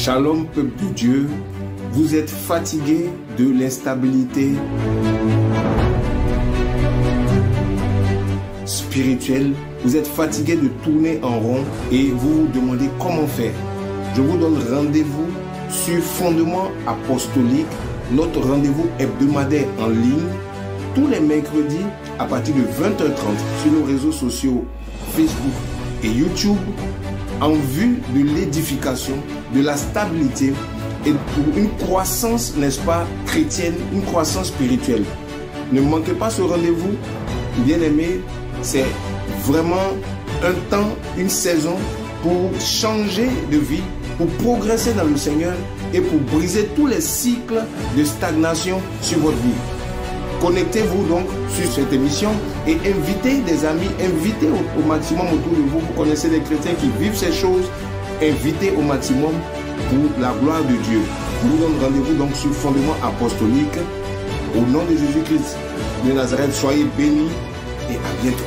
Shalom, peuple de Dieu. Vous êtes fatigué de l'instabilité spirituelle. Vous êtes fatigué de tourner en rond et vous vous demandez comment faire. Je vous donne rendez-vous sur Fondement Apostolique, notre rendez-vous hebdomadaire en ligne, tous les mercredis à partir de 20h30 sur nos réseaux sociaux Facebook et YouTube, en vue de l'édification, de la stabilité et pour une croissance, n'est-ce pas, chrétienne, une croissance spirituelle. Ne manquez pas ce rendez-vous, bien-aimés, c'est vraiment un temps, une saison pour changer de vie, pour progresser dans le Seigneur et pour briser tous les cycles de stagnation sur votre vie. Connectez-vous donc sur cette émission et invitez des amis, invitez au maximum autour de vous. Vous connaissez des chrétiens qui vivent ces choses, invitez au maximum pour la gloire de Dieu. Je vous donne rendez-vous donc sur Fondement Apostolique. Au nom de Jésus-Christ de Nazareth, soyez bénis et à bientôt.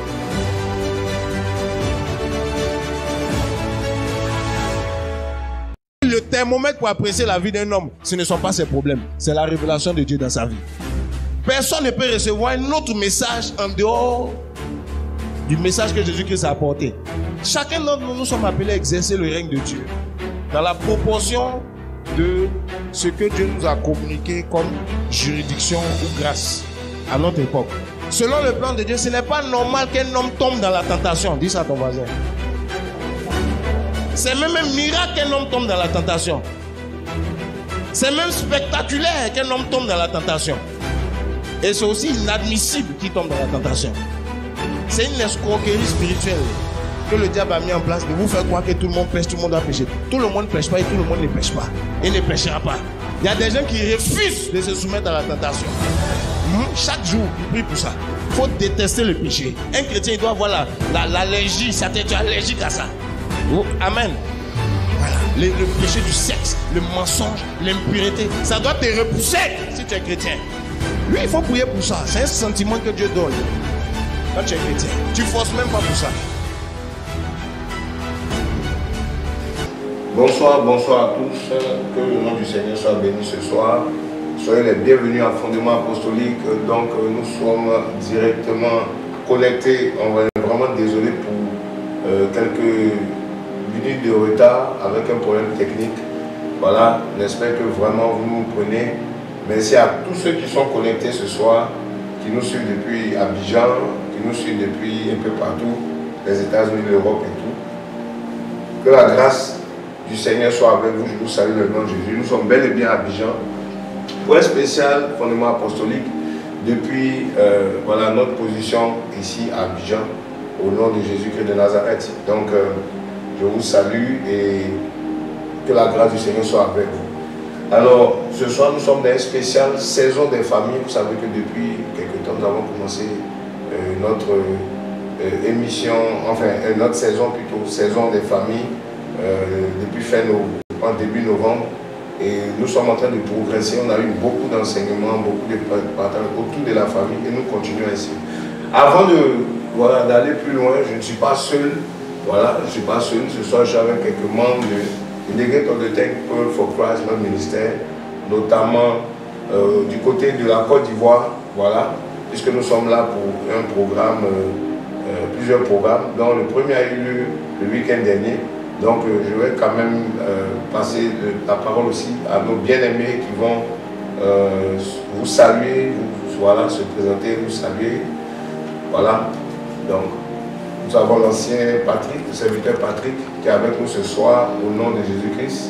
Le thermomètre pour apprécier la vie d'un homme, ce ne sont pas ses problèmes, c'est la révélation de Dieu dans sa vie. Personne ne peut recevoir un autre message en dehors du message que Jésus-Christ a apporté. Chacun d'entre nous sommes appelés à exercer le règne de Dieu dans la proportion de ce que Dieu nous a communiqué comme juridiction ou grâce à notre époque. Selon le plan de Dieu, ce n'est pas normal qu'un homme tombe dans la tentation. Dis ça à ton voisin. C'est même un miracle qu'un homme tombe dans la tentation. C'est même spectaculaire qu'un homme tombe dans la tentation. Et c'est aussi inadmissible qu'il tombe dans la tentation. C'est une escroquerie spirituelle que le diable a mis en place de vous faire croire que tout le monde pêche, tout le monde doit pêcher. Tout le monde ne pêche pas et tout le monde ne pêche pas. Et ne pêchera pas. Il y a des gens qui refusent de se soumettre à la tentation. Chaque jour, ils prient pour ça. Il faut détester le péché. Un chrétien, il doit avoir l'allergie. Tu es allergique à ça. Oh, amen. Voilà. Le péché du sexe, le mensonge, l'impureté, ça doit te repousser si tu es chrétien. Oui, il faut prier pour ça. C'est un sentiment que Dieu donne quand tu es chrétien. Tu ne forces même pas pour ça. Bonsoir, bonsoir à tous. Que le nom du Seigneur soit béni ce soir. Soyez les bienvenus à Fondement Apostolique. Donc, nous sommes directement connectés. On est vraiment désolé pour quelques minutes de retard avec un problème technique. Voilà, j'espère que vraiment vous nous prenez. Merci à tous ceux qui sont connectés ce soir, qui nous suivent depuis Abidjan, qui nous suivent depuis un peu partout, les États-Unis, l'Europe et tout. Que la grâce du Seigneur soit avec vous. Je vous salue le nom de Jésus. Nous sommes bel et bien à Abidjan pour un spécial Fondement Apostolique depuis voilà, notre position ici à Abidjan au nom de Jésus-Christ de Nazareth. Donc je vous salue et que la grâce du Seigneur soit avec vous. Alors, ce soir, nous sommes dans une spéciale saison des familles. Vous savez que depuis quelques temps, nous avons commencé notre émission, enfin, notre saison plutôt, saison des familles, depuis en début novembre. Et nous sommes en train de progresser. On a eu beaucoup d'enseignements, beaucoup de partages autour de la famille et nous continuons ainsi. Avant voilà, d'aller plus loin, je ne suis pas seul. Voilà, je ne suis pas seul. Ce soir, je suis avec quelques membres de Delegate of the Temple for Christ, notre ministère, notamment du côté de la Côte d'Ivoire, voilà, puisque nous sommes là pour un programme, plusieurs programmes, dont le premier a eu lieu le week-end dernier. Donc je vais quand même passer la parole aussi à nos bien-aimés qui vont vous saluer, voilà, se présenter, vous saluer, voilà, donc. Nous avons l'ancien Patrick, le serviteur Patrick, qui est avec nous ce soir au nom de Jésus-Christ.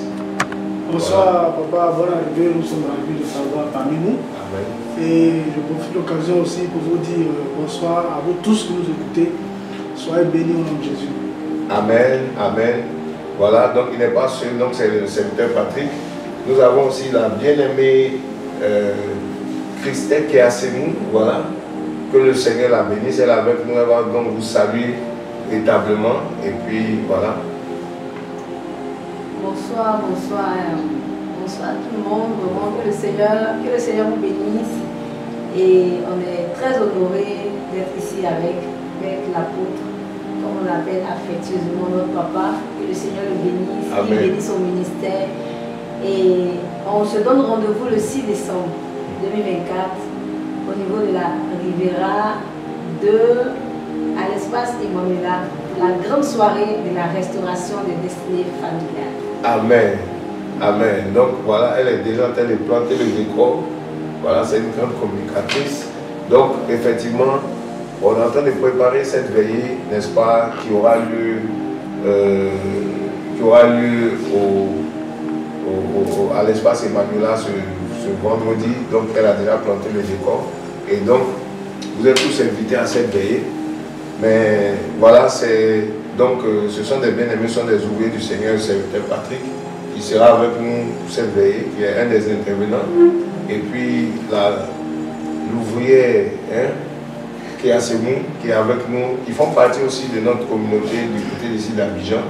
Bonsoir, voilà. Papa, bonne arrivée, nous sommes ravis de savoir parmi nous. Amen. Et je profite de l'occasion aussi pour vous dire bonsoir à vous tous qui nous écoutez. Soyez bénis au nom de Jésus. Amen, amen. Voilà, donc il n'est pas seul, donc c'est le serviteur Patrick. Nous avons aussi la bien-aimée Christelle qui est à nous, voilà. Que le Seigneur la bénisse, elle est avec nous, elle va donc vous saluer véritablement. Et puis voilà. Bonsoir, bonsoir. Bonsoir à tout le monde. Vraiment que le Seigneur vous bénisse. Et on est très honorés d'être ici avec l'apôtre, comme on l'appelle affectueusement notre papa. Que le Seigneur le bénisse, qu'il bénisse son ministère. Et on se donne rendez-vous le 6 décembre 2024 au niveau de la Riviera à l'espace Emmanuela, la grande soirée de la restauration des destinées familiales. Amen. Amen. Donc voilà, elle est déjà en train de planter le décor. Voilà, c'est une grande communicatrice. Donc effectivement, on est en train de préparer cette veillée, n'est-ce pas, qui aura lieu à l'espace Emmanuela ce vendredi. Donc elle a déjà planté le décor. Et donc, vous êtes tous invités à cette veillée. Mais voilà, ce sont des bien-aimés, ce sont des ouvriers du Seigneur, le serviteur Patrick, qui sera avec nous pour cette veillée, qui est un des intervenants. Et puis l'ouvrière qui est à Semou, qui est avec nous, qui font partie aussi de notre communauté du côté d'ici d'Abidjan.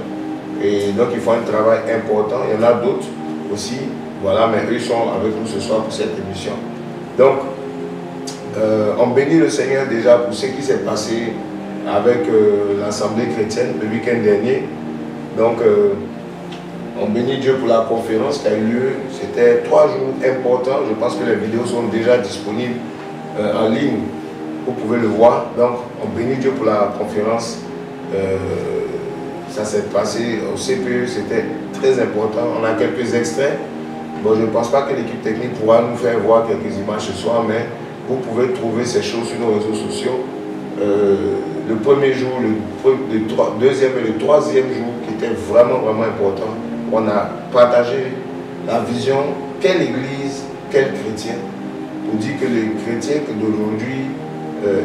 Et donc ils font un travail important. Il y en a d'autres aussi, voilà, mais eux sont avec nous ce soir pour cette émission. Donc, on bénit le Seigneur déjà pour ce qui s'est passé avec l'Assemblée chrétienne le week-end dernier. Donc, on bénit Dieu pour la conférence qui a eu lieu. C'était 3 jours importants. Je pense que les vidéos sont déjà disponibles en ligne. Vous pouvez le voir. Donc, on bénit Dieu pour la conférence. Ça s'est passé au CPE. C'était très important. On a quelques extraits. Bon, je ne pense pas que l'équipe technique pourra nous faire voir quelques images ce soir, mais vous pouvez trouver ces choses sur nos réseaux sociaux. Le premier jour, le deuxième et le troisième jour qui était vraiment important, on a partagé la vision quelle église, quel chrétien, pour dire que le chrétien d'aujourd'hui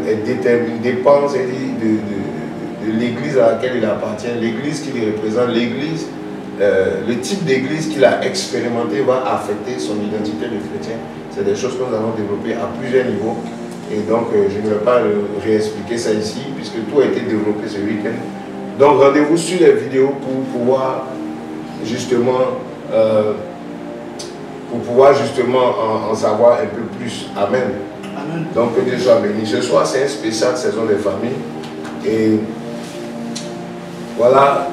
est déterminé, dépend de l'église à laquelle il appartient, l'église qu'il représente, l'église, le type d'église qu'il a expérimenté va affecter son identité de chrétien. C'est des choses que nous avons développées à plusieurs niveaux. Et donc, je ne vais pas réexpliquer ça ici, puisque tout a été développé ce week-end. Donc, rendez-vous sur les vidéos pour pouvoir justement, en savoir un peu plus. Amen. Amen. Donc, que Dieu soit béni. Ce soir, c'est un spécial saison des familles. Et voilà,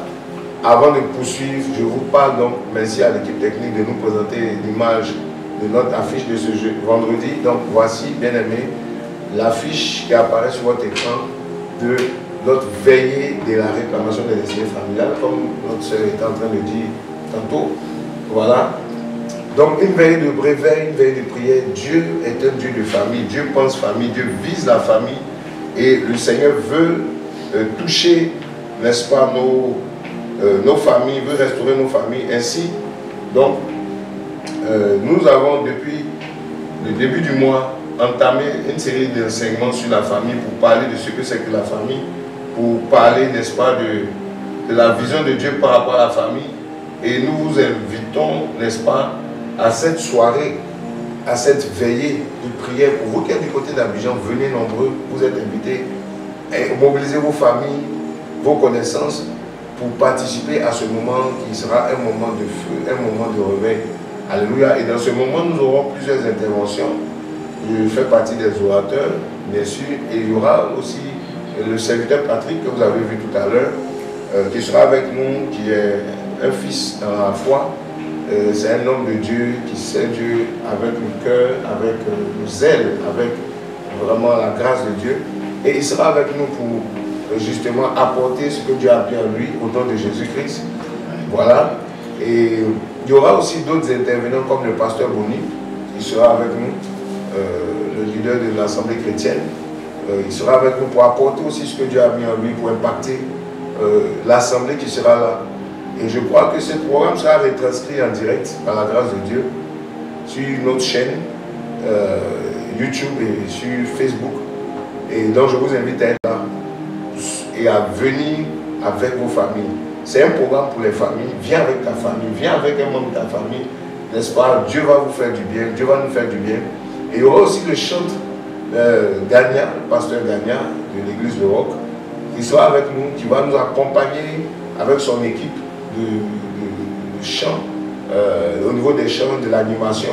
avant de poursuivre, je vous parle donc, merci à l'équipe technique de nous présenter l'image de notre affiche de ce jeu vendredi. Donc, voici, bien aimé, l'affiche qui apparaît sur votre écran de notre veillée de la réclamation des destinées familiales, comme notre soeur était en train de dire tantôt. Voilà. Donc une veillée de réveil, une veillée de prière. Dieu est un Dieu de famille. Dieu pense famille. Dieu vise la famille. Et le Seigneur veut toucher, n'est-ce pas, nos familles, veut restaurer nos familles. Ainsi, donc, nous avons depuis le début du mois entamé une série d'enseignements sur la famille pour parler de ce que c'est que la famille, pour parler, n'est-ce pas, de la vision de Dieu par rapport à la famille. Et nous vous invitons, n'est-ce pas, à cette soirée, à cette veillée de prière. Pour vous qui êtes du côté d'Abidjan, venez nombreux, vous êtes invités, et mobilisez vos familles, vos connaissances pour participer à ce moment qui sera un moment de feu, un moment de réveil. Alléluia. Et dans ce moment, nous aurons plusieurs interventions. Je fais partie des orateurs, bien sûr, et il y aura aussi le serviteur Patrick que vous avez vu tout à l'heure, qui sera avec nous, qui est un fils dans la foi. C'est un homme de Dieu qui sait Dieu avec le cœur, avec le zèle, avec vraiment la grâce de Dieu. Et il sera avec nous pour justement apporter ce que Dieu a mis en lui au nom de Jésus-Christ. Voilà. Et il y aura aussi d'autres intervenants comme le pasteur Boni, qui sera avec nous, le leader de l'Assemblée chrétienne. Il sera avec nous pour apporter aussi ce que Dieu a mis en lui pour impacter l'Assemblée qui sera là. Et je crois que ce programme sera retranscrit en direct par la grâce de Dieu sur notre chaîne YouTube et sur Facebook. Et donc je vous invite à être là et à venir avec vos familles. C'est un programme pour les familles. Viens avec ta famille, viens avec un membre de ta famille, n'est-ce pas? Dieu va vous faire du bien, Dieu va nous faire du bien. Et il y aura aussi le chantre Gagna, le pasteur Gagna de l'église de Roc, qui sera avec nous, qui va nous accompagner avec son équipe de chant, au niveau des chants, de l'animation,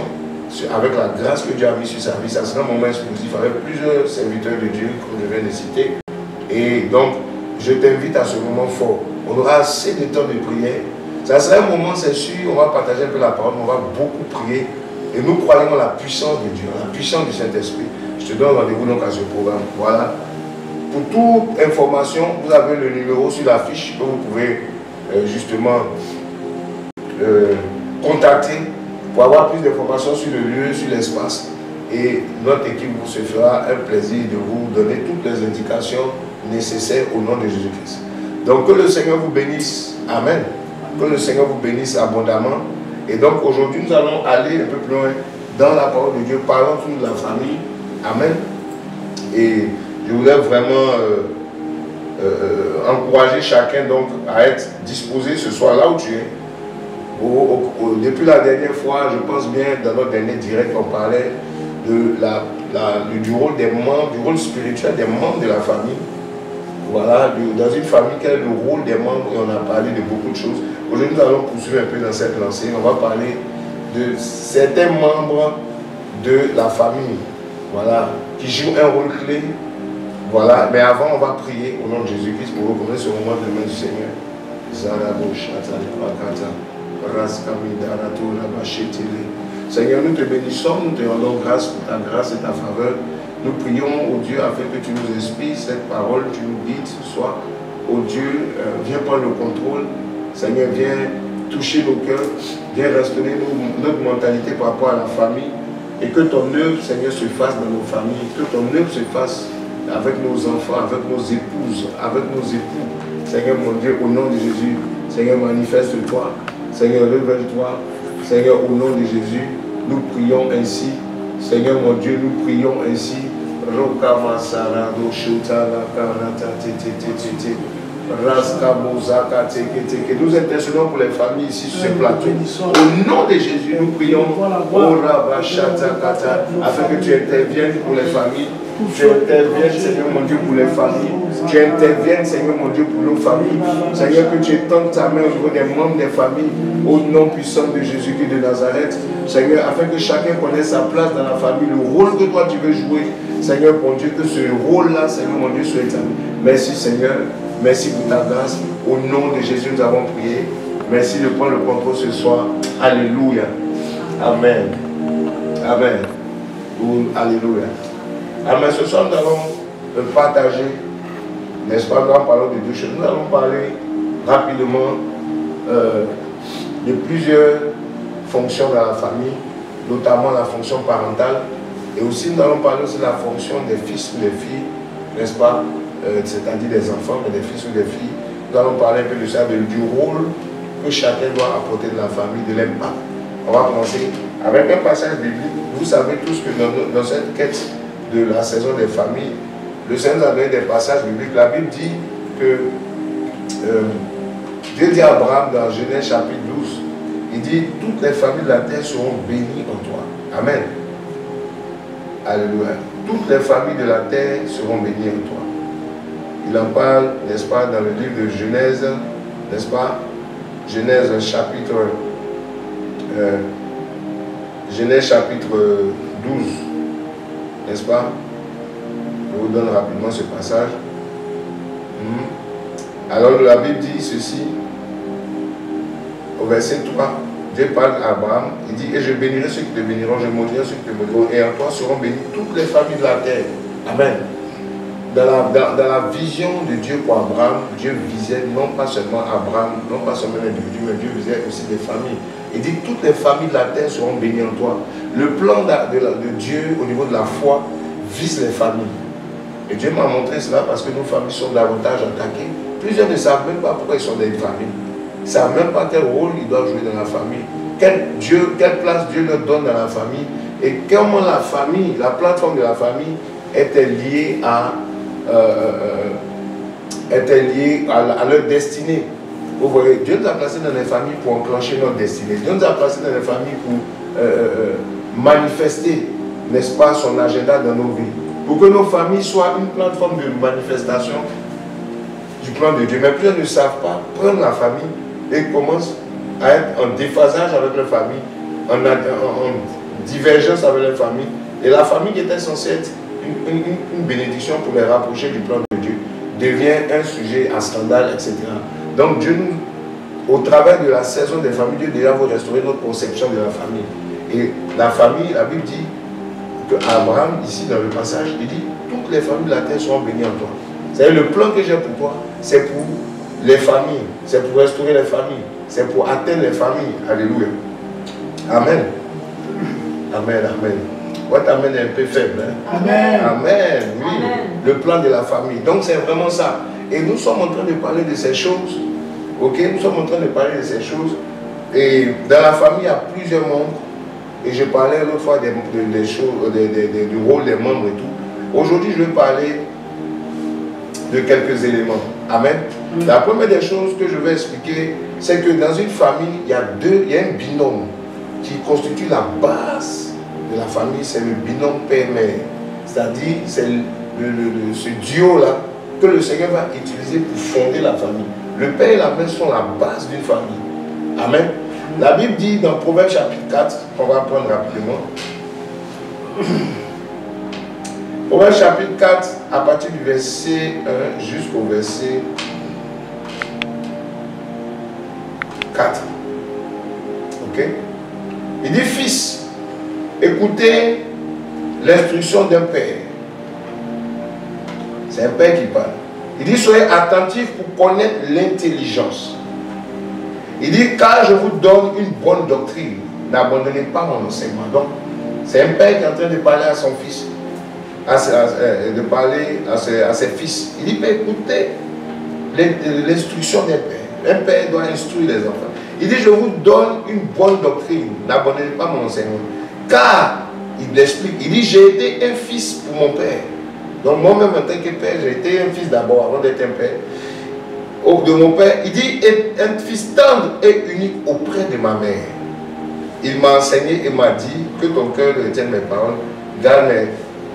avec la grâce que Dieu a mis sur sa vie. Ça sera un moment explosif avec plusieurs serviteurs de Dieu que je viens de citer. Et donc, je t'invite à ce moment fort. On aura assez de temps de prière Ça sera un moment, c'est sûr, on va partager un peu la parole, on va beaucoup prier. Et nous croyons en la puissance de Dieu, la puissance du Saint-Esprit. Je te donne rendez-vous donc à ce programme. Voilà. Pour toute information, vous avez le numéro sur la fiche que vous pouvez justement contacter pour avoir plus d'informations sur le lieu, sur l'espace. Et notre équipe vous se fera un plaisir de vous donner toutes les indications nécessaires au nom de Jésus-Christ. Donc que le Seigneur vous bénisse. Amen. Que le Seigneur vous bénisse abondamment. Et donc aujourd'hui nous allons aller un peu plus loin dans la parole de Dieu, parlant de la famille. Amen. Et je voudrais vraiment encourager chacun donc à être disposé ce soir là où tu es. Depuis la dernière fois, je pense bien, dans notre dernier direct, on parlait de, du rôle des membres, du rôle spirituel des membres de la famille. Voilà, dans une famille, quel est le rôle des membres, et on a parlé de beaucoup de choses. Aujourd'hui, nous allons poursuivre un peu dans cette lancée. On va parler de certains membres de la famille, voilà, qui jouent un rôle clé. Voilà, mais avant, on va prier au nom de Jésus-Christ pour reconnaître ce moment de main du Seigneur. Seigneur, nous te bénissons, nous te rendons grâce pour ta grâce et ta faveur. Nous prions au Dieu afin que tu nous inspires cette parole, tu nous guides ce soir. Au Dieu, viens prendre le contrôle. Seigneur, viens toucher nos cœurs, viens restaurer notre mentalité par rapport à la famille. Et que ton œuvre, Seigneur, se fasse dans nos familles. Que ton œuvre se fasse avec nos enfants, avec nos épouses, avec nos époux. Seigneur, mon Dieu, au nom de Jésus, Seigneur, manifeste-toi. Seigneur, révèle-toi. Seigneur, au nom de Jésus, nous prions ainsi. Seigneur, mon Dieu, nous prions ainsi. Nous intercédons pour les familles ici sur ce plateau. Au nom de Jésus, nous prions afin que tu interviennes pour les familles. Tu interviennes, Seigneur mon Dieu, pour les familles. Tu interviennes, Seigneur mon Dieu, pour nos familles. Seigneur, que tu étendes ta main au niveau des membres des familles, au nom puissant de Jésus-Christ de Nazareth. Seigneur, afin que chacun connaisse sa place dans la famille, le rôle que toi tu veux jouer. Seigneur, mon Dieu, que ce rôle-là, Seigneur, mon Dieu, soit établi. Merci, Seigneur. Merci pour ta grâce. Au nom de Jésus, nous avons prié. Merci de prendre le contrôle ce soir. Alléluia. Amen. Amen. Alléluia. Amen. Ce soir, nous allons partager, n'est-ce pas, nous allons parler de deux choses. Nous allons parler rapidement de plusieurs fonctions dans la famille, notamment la fonction parentale. Et aussi, nous allons parler aussi de la fonction des fils ou des filles, n'est-ce pas, c'est-à-dire des enfants, mais des fils ou des filles. Nous allons parler un peu de ça, du rôle que chacun doit apporter de la famille, de l'impact. On va commencer avec un passage biblique. Vous savez tous que dans cette quête de la saison des familles, le Seigneur nous a donné des passages bibliques. La Bible dit que Dieu dit à Abraham dans Genèse chapitre 12, il dit « Toutes les familles de la terre seront bénies en toi. » Amen. Alléluia. Toutes les familles de la terre seront bénies en toi. Il en parle, n'est-ce pas, dans le livre de Genèse, n'est-ce pas? Genèse chapitre 12, n'est-ce pas? Je vous donne rapidement ce passage. Alors la Bible dit ceci, au verset 3, Dieu parle à Abraham, il dit, et je bénirai ceux qui te béniront, je maudirai ceux qui te maudiront, et en toi seront bénies toutes les familles de la terre. Amen. Dans la vision de Dieu pour Abraham, Dieu visait non pas seulement Abraham, non pas seulement l'individu, mais Dieu visait aussi des familles. Il dit, toutes les familles de la terre seront bénies en toi. Le plan de Dieu au niveau de la foi vise les familles. Et Dieu m'a montré cela parce que nos familles sont davantage attaquées. Plusieurs ne savent même pas pourquoi ils sont des familles. Ils ne savent même pas quel rôle ils doivent jouer dans la famille. Quelle place Dieu leur donne dans la famille. Et comment la famille, la plateforme de la famille était liée à leur destinée. Vous voyez, Dieu nous a placés dans les familles pour enclencher notre destinée. Dieu nous a placés dans les familles pour manifester, n'est-ce pas, son agenda dans nos vies. Pour que nos familles soient une plateforme de manifestation du plan de Dieu. Mais plusieurs ne savent pas prendre la famille et commencent à être en déphasage avec leur famille, en divergence avec leur famille. Et la famille qui était censée être une bénédiction pour les rapprocher du plan de Dieu devient un sujet à scandale, etc. Donc Dieu nous au travers de la saison des familles, Dieu déjà veut restaurer notre conception de la famille. Et la famille, la Bible dit que Abraham, ici dans le passage, il dit toutes les familles de la terre seront bénies en toi. C'est-à-dire le plan que j'ai pour toi, c'est pour les familles, c'est pour restaurer les familles, c'est pour atteindre les familles. Alléluia. Amen. Amen, amen. Votre amen est un peu faible. Hein? Amen. Amen, oui. Amen. Le plan de la famille. Donc c'est vraiment ça. Et nous sommes en train de parler de ces choses. Ok, nous sommes en train de parler de ces choses. Et dans la famille, il y a plusieurs membres. Et je parlais l'autre fois des choses, du rôle des membres et tout. Aujourd'hui, je vais parler de quelques éléments. Amen. La première des choses que je vais expliquer, c'est que dans une famille, il y a un binôme qui constitue la base de la famille, c'est le binôme père-mère. C'est-à-dire, c'est ce duo-là que le Seigneur va utiliser pour fonder la famille. Le père et la mère sont la base d'une famille. Amen. La Bible dit dans Proverbes chapitre 4, on va prendre rapidement. Proverbes chapitre 4, à partir du verset 1 jusqu'au verset 4. Ok? Il dit, fils, écoutez l'instruction d'un père. C'est un père qui parle. Il dit, soyez attentifs pour connaître l'intelligence. Il dit, car je vous donne une bonne doctrine, n'abandonnez pas mon enseignement. Donc, c'est un père qui est en train de parler à son fils, de parler à ses fils. Il dit, écoutez l'instruction d'un père. Un père doit instruire les enfants. Il dit, je vous donne une bonne doctrine, n'abandonnez pas mon enseignement. Car, il l'explique, il dit, j'ai été un fils pour mon père. Donc moi-même en tant que père, j'ai été un fils d'abord avant d'être un père. De mon père, il dit, un fils tendre et unique auprès de ma mère. Il m'a enseigné et m'a dit que ton cœur retienne mes paroles, garde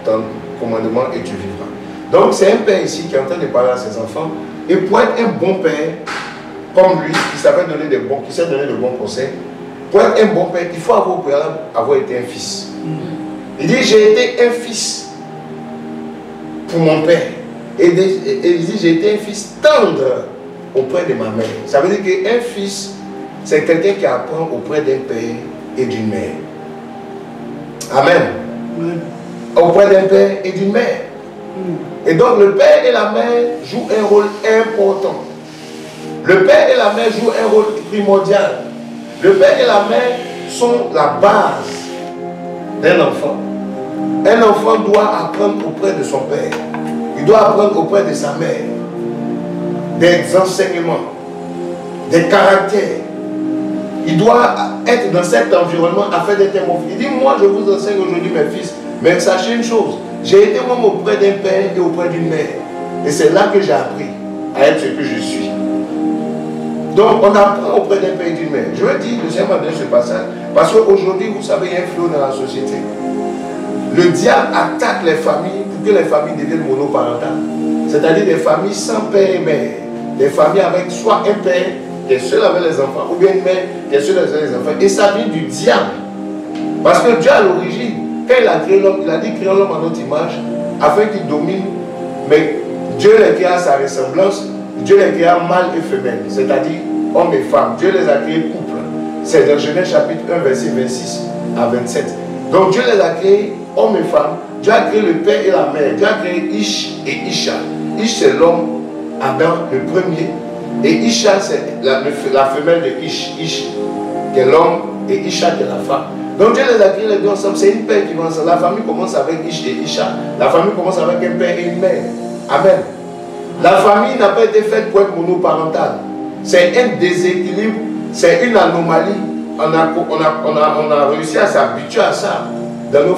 ton commandement et tu vivras. Donc c'est un père ici qui est en train de parler à ses enfants. Et pour être un bon père, comme lui, qui savait donner des bons, qui sait donner de bons conseils, pour être un bon père, il faut avoir été un fils. Il dit, j'ai été un fils pour mon père. Et il dit, j'ai été un fils tendre auprès de ma mère. Ça veut dire qu'un fils, c'est quelqu'un qui apprend auprès d'un père et d'une mère. Amen. Auprès d'un père et d'une mère. Et donc le père et la mère jouent un rôle important. Le père et la mère jouent un rôle primordial. Le père et la mère sont la base d'un enfant. Un enfant doit apprendre auprès de son père. Il doit apprendre auprès de sa mère des enseignements, des caractères. Il doit être dans cet environnement afin d'être un bon fils. Il dit, moi je vous enseigne aujourd'hui mes fils, mais sachez une chose, j'ai été moi auprès d'un père et auprès d'une mère. Et c'est là que j'ai appris à être ce que je suis. Donc on apprend auprès d'un père et d'une mère. Je veux dire, le Seigneur m'a donné ce passage, parce qu'aujourd'hui, vous savez, il y a un flot dans la société. Le diable attaque les familles pour que les familles deviennent monoparentales. C'est-à-dire des familles sans père et mère. Des familles avec soit un père qui est seul avec les enfants, ou bien une mère qui est seule avec les enfants. Et ça vient du diable. Parce que Dieu, à l'origine, quand il a créé l'homme, il a dit créer l'homme à notre image, afin qu'il domine. Mais Dieu les créa à sa ressemblance. Dieu les créa mâle et femelle, c'est-à-dire hommes et femmes. Dieu les a créés couple. C'est dans Genèse chapitre 1, verset 26 à 27. Donc Dieu les a créés hommes et femmes. Dieu a créé le père et la mère. Dieu a créé Ish et Isha. Ish, c'est l'homme, Adam, le premier. Et Isha, c'est la femelle de Ish, qui est l'homme, et Isha, qui est la femme. Donc Dieu les a créés les deux ensemble. C'est une paire qui va ensemble. La famille commence avec Ish et Isha. La famille commence avec un père et une mère. Amen. La famille n'a pas été faite pour être monoparentale. C'est un déséquilibre, c'est une anomalie. On a réussi à s'habituer à ça dans nos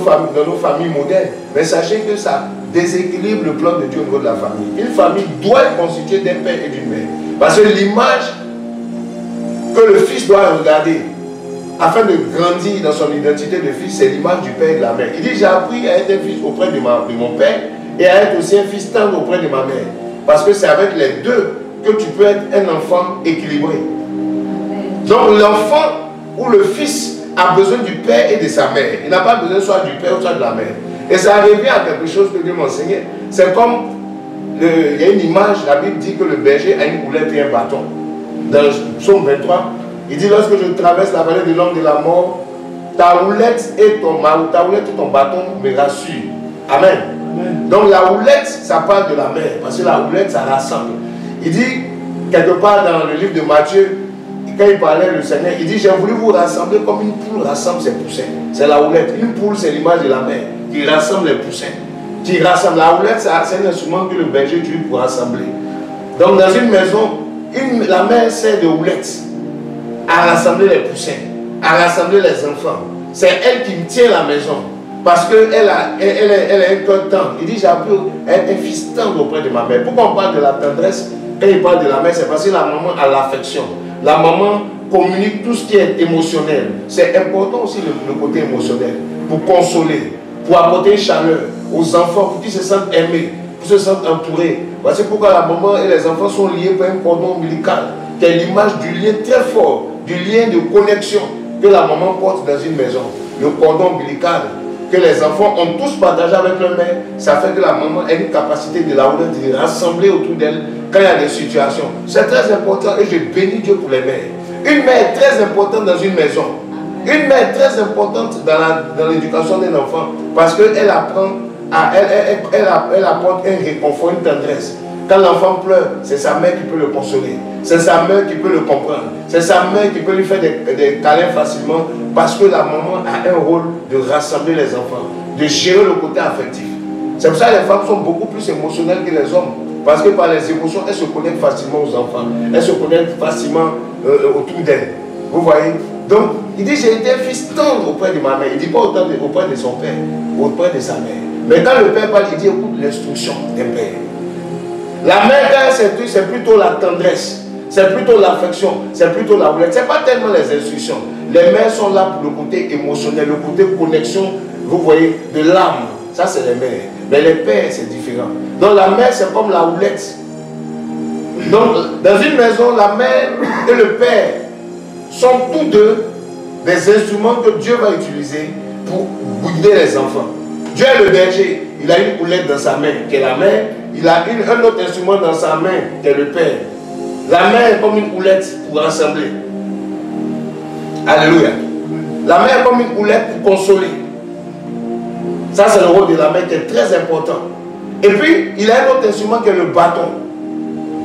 familles modernes. Mais sachez que ça déséquilibre le plan de Dieu au niveau de la famille. Une famille doit être constituée d'un père et d'une mère. Parce que l'image que le fils doit regarder afin de grandir dans son identité de fils, c'est l'image du père et de la mère. Il dit, j'ai appris à être un fils auprès de mon père et à être aussi un fils tendre auprès de ma mère. Parce que c'est avec les deux que tu peux être un enfant équilibré. Donc l'enfant ou le fils a besoin du père et de sa mère. Il n'a pas besoin soit du père ou soit de la mère. Et ça revient à quelque chose que Dieu m'enseignait. C'est comme, il y a une image, la Bible dit que le berger a une houlette et un bâton. Dans le psaume 23, il dit, lorsque je traverse la vallée de l'ombre de la mort, ta houlette et ton bâton me rassurent. Amen. Amen. Donc la houlette, ça parle de la mer, parce que la houlette, ça rassemble. Il dit, quelque part dans le livre de Matthieu, quand il parlait du Seigneur, il dit, j'ai voulu vous rassembler comme une poule rassemble ses poussins. C'est la houlette. Une poule, c'est l'image de la mer, qui rassemble les poussins. Qui rassemble. La houlette, c'est un instrument que le berger utilise pour rassembler. Donc dans une maison, la mère sert de houlette à rassembler les poussins, à rassembler les enfants. C'est elle qui tient la maison. Parce qu'elle a un cœur tendre. Il dit, j'ai appris à être un fils tendre auprès de ma mère. Pourquoi on parle de la tendresse? Quand il parle de la mère, c'est parce que la maman a l'affection. La maman communique tout ce qui est émotionnel. C'est important aussi le côté émotionnel. Pour consoler, pour apporter une chaleur aux enfants, pour qu'ils se sentent aimés, pour se sentent entourés. Voici pourquoi la maman et les enfants sont liés par un cordon ombilical, qui est l'image du lien très fort, du lien de connexion que la maman porte dans une maison. Le cordon ombilical que les enfants ont tous partagé avec leur mère, ça fait que la maman a une capacité de rassembler autour d'elle quand il y a des situations. C'est très important et je bénis Dieu pour les mères. Une mère est très importante dans une maison. Une mère est très importante dans l'éducation d'un enfant parce qu'elle apprend, elle apporte un réconfort, une tendresse. Quand l'enfant pleure, c'est sa mère qui peut le consoler. C'est sa mère qui peut le comprendre. C'est sa mère qui peut lui faire des câlins facilement parce que la maman a un rôle de rassembler les enfants, de gérer le côté affectif. C'est pour ça que les femmes sont beaucoup plus émotionnelles que les hommes. Parce que par les émotions, elles se connectent facilement aux enfants. Elles se connectent facilement autour d'elles. Vous voyez? Donc, il dit, j'ai été un fils tendre auprès de ma mère. Il ne dit pas autant auprès de son père, auprès de sa mère. Mais quand le père parle, il dit, écoute l'instruction d'un père. La mère, c'est plutôt la tendresse, c'est plutôt l'affection, c'est plutôt la houlette. Ce n'est pas tellement les instructions. Les mères sont là pour le côté émotionnel, le côté connexion, vous voyez, de l'âme. Ça, c'est les mères. Mais les pères, c'est différent. Donc la mère, c'est comme la houlette. Donc, dans une maison, la mère et le père sont tous deux des instruments que Dieu va utiliser pour guider les enfants. Dieu est le berger. Il a une houlette dans sa main, qui est la mère. Il a un autre instrument dans sa main, qui est le père. La mère est comme une houlette pour rassembler. Alléluia. La mère est comme une houlette pour consoler. Ça, c'est le rôle de la mère qui est très important. Et puis, il a un autre instrument qui est le bâton.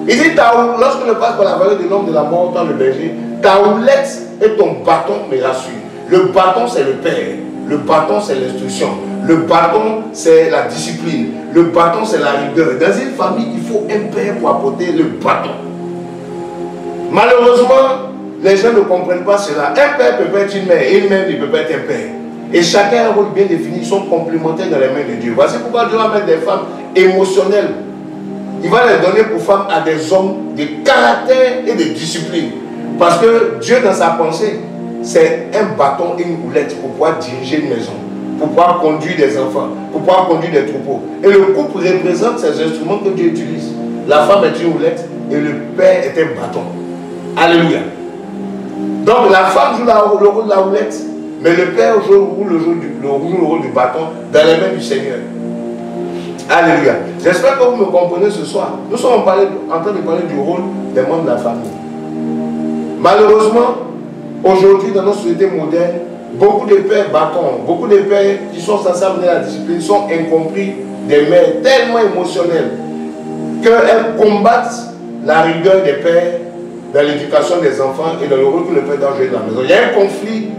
Il dit, lorsque je passe par la vallée de l'homme de la mort, dans le berger, ta houlette et ton bâton me rassurent. Le bâton, c'est le père. Le bâton, c'est l'instruction. Le bâton, c'est la discipline. Le bâton, c'est la rigueur. Dans une famille, il faut un père pour apporter le bâton. Malheureusement, les gens ne comprennent pas cela. Un père peut être une mère et une mère ne peut pas être un père. Et chacun a un rôle bien défini, ils sont complémentaires dans les mains de Dieu. Voici pourquoi Dieu va mettre des femmes émotionnelles. Il va les donner pour femmes à des hommes de caractère et de discipline. Parce que Dieu, dans sa pensée, c'est un bâton et une houlette pour pouvoir diriger une maison, pour pouvoir conduire des enfants, pour pouvoir conduire des troupeaux. Et le couple représente ces instruments que Dieu utilise. La femme est une houlette et le père est un bâton. Alléluia. Donc la femme joue le rôle de la houlette, mais le père joue le rôle du bâton dans les mains du Seigneur. Alléluia. J'espère que vous me comprenez ce soir. Nous sommes en train de parler du rôle des membres de la famille. Malheureusement, aujourd'hui, dans notre société moderne, beaucoup de pères bâtons, beaucoup de pères qui sont censés amener la discipline sont incompris des mères tellement émotionnelles qu'elles combattent la rigueur des pères dans l'éducation des enfants et dans le rôle que le père doit jouer dans la maison. Il y a un conflit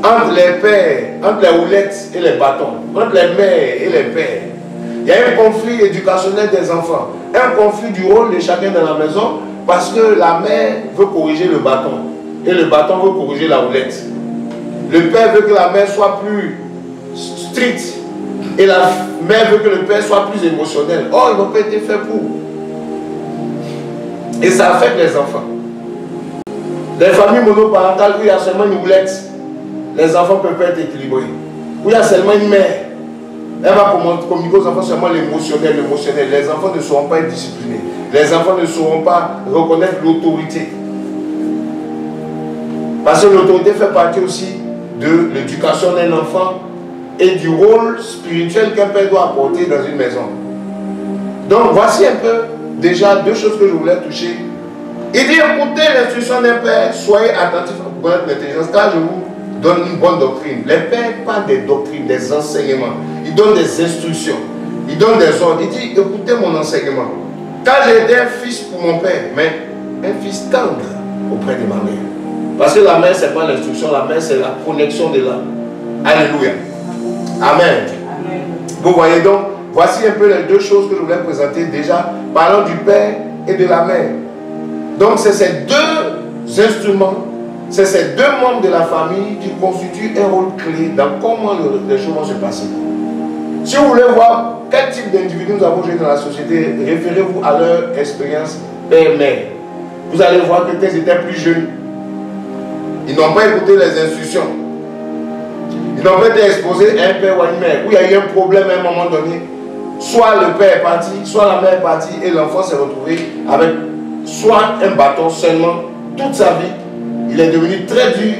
entre les pères, entre les houlettes et les bâtons, entre les mères et les pères. Il y a un conflit éducationnel des enfants, un conflit du rôle de chacun dans la maison parce que la mère veut corriger le bâton et le bâton veut corriger la houlette. Le père veut que la mère soit plus stricte et la mère veut que le père soit plus émotionnel. Oh, ils n'ont pas été faits pour. Et ça affecte les enfants. Les familles monoparentales où il y a seulement une houlette, les enfants peuvent pas être équilibrés. Où il y a seulement une mère, elle va communiquer aux enfants seulement l'émotionnel. Les enfants ne sauront pas être disciplinés. Les enfants ne sauront pas reconnaître l'autorité. Parce que l'autorité fait partie aussi de l'éducation d'un enfant et du rôle spirituel qu'un père doit apporter dans une maison. Donc voici un peu déjà deux choses que je voulais toucher Il dit, écoutez l'instruction d'un père, soyez attentifs à connaître l'intelligence, car je vous donne une bonne doctrine. Les pères parlent des doctrines, des enseignements. Ils donnent des instructions. Ils donnent des ordres. Il dit, écoutez mon enseignement. Car j'ai été un fils pour mon père, mais un fils tendre auprès de ma mère. Parce que la mère, ce n'est pas l'instruction, la mère, c'est la connexion de l'âme. Alléluia. Amen. Amen. Vous voyez donc, voici un peu les deux choses que je voulais présenter déjà, parlant du père et de la mère. Donc, c'est ces deux instruments, c'est ces deux membres de la famille qui constituent un rôle clé dans comment les choses vont se passer. Si vous voulez voir quel type d'individus nous avons joué dans la société, référez-vous à leur expérience père-mère. Vous allez voir que quand ils étaient plus jeunes, ils n'ont pas écouté les instructions. Ils n'ont pas été exposés à un père ou à une mère où il y a eu un problème à un moment donné. Soit le père est parti, soit la mère est partie et l'enfant s'est retrouvé avec soit un bâton seulement toute sa vie. Il est devenu très dur.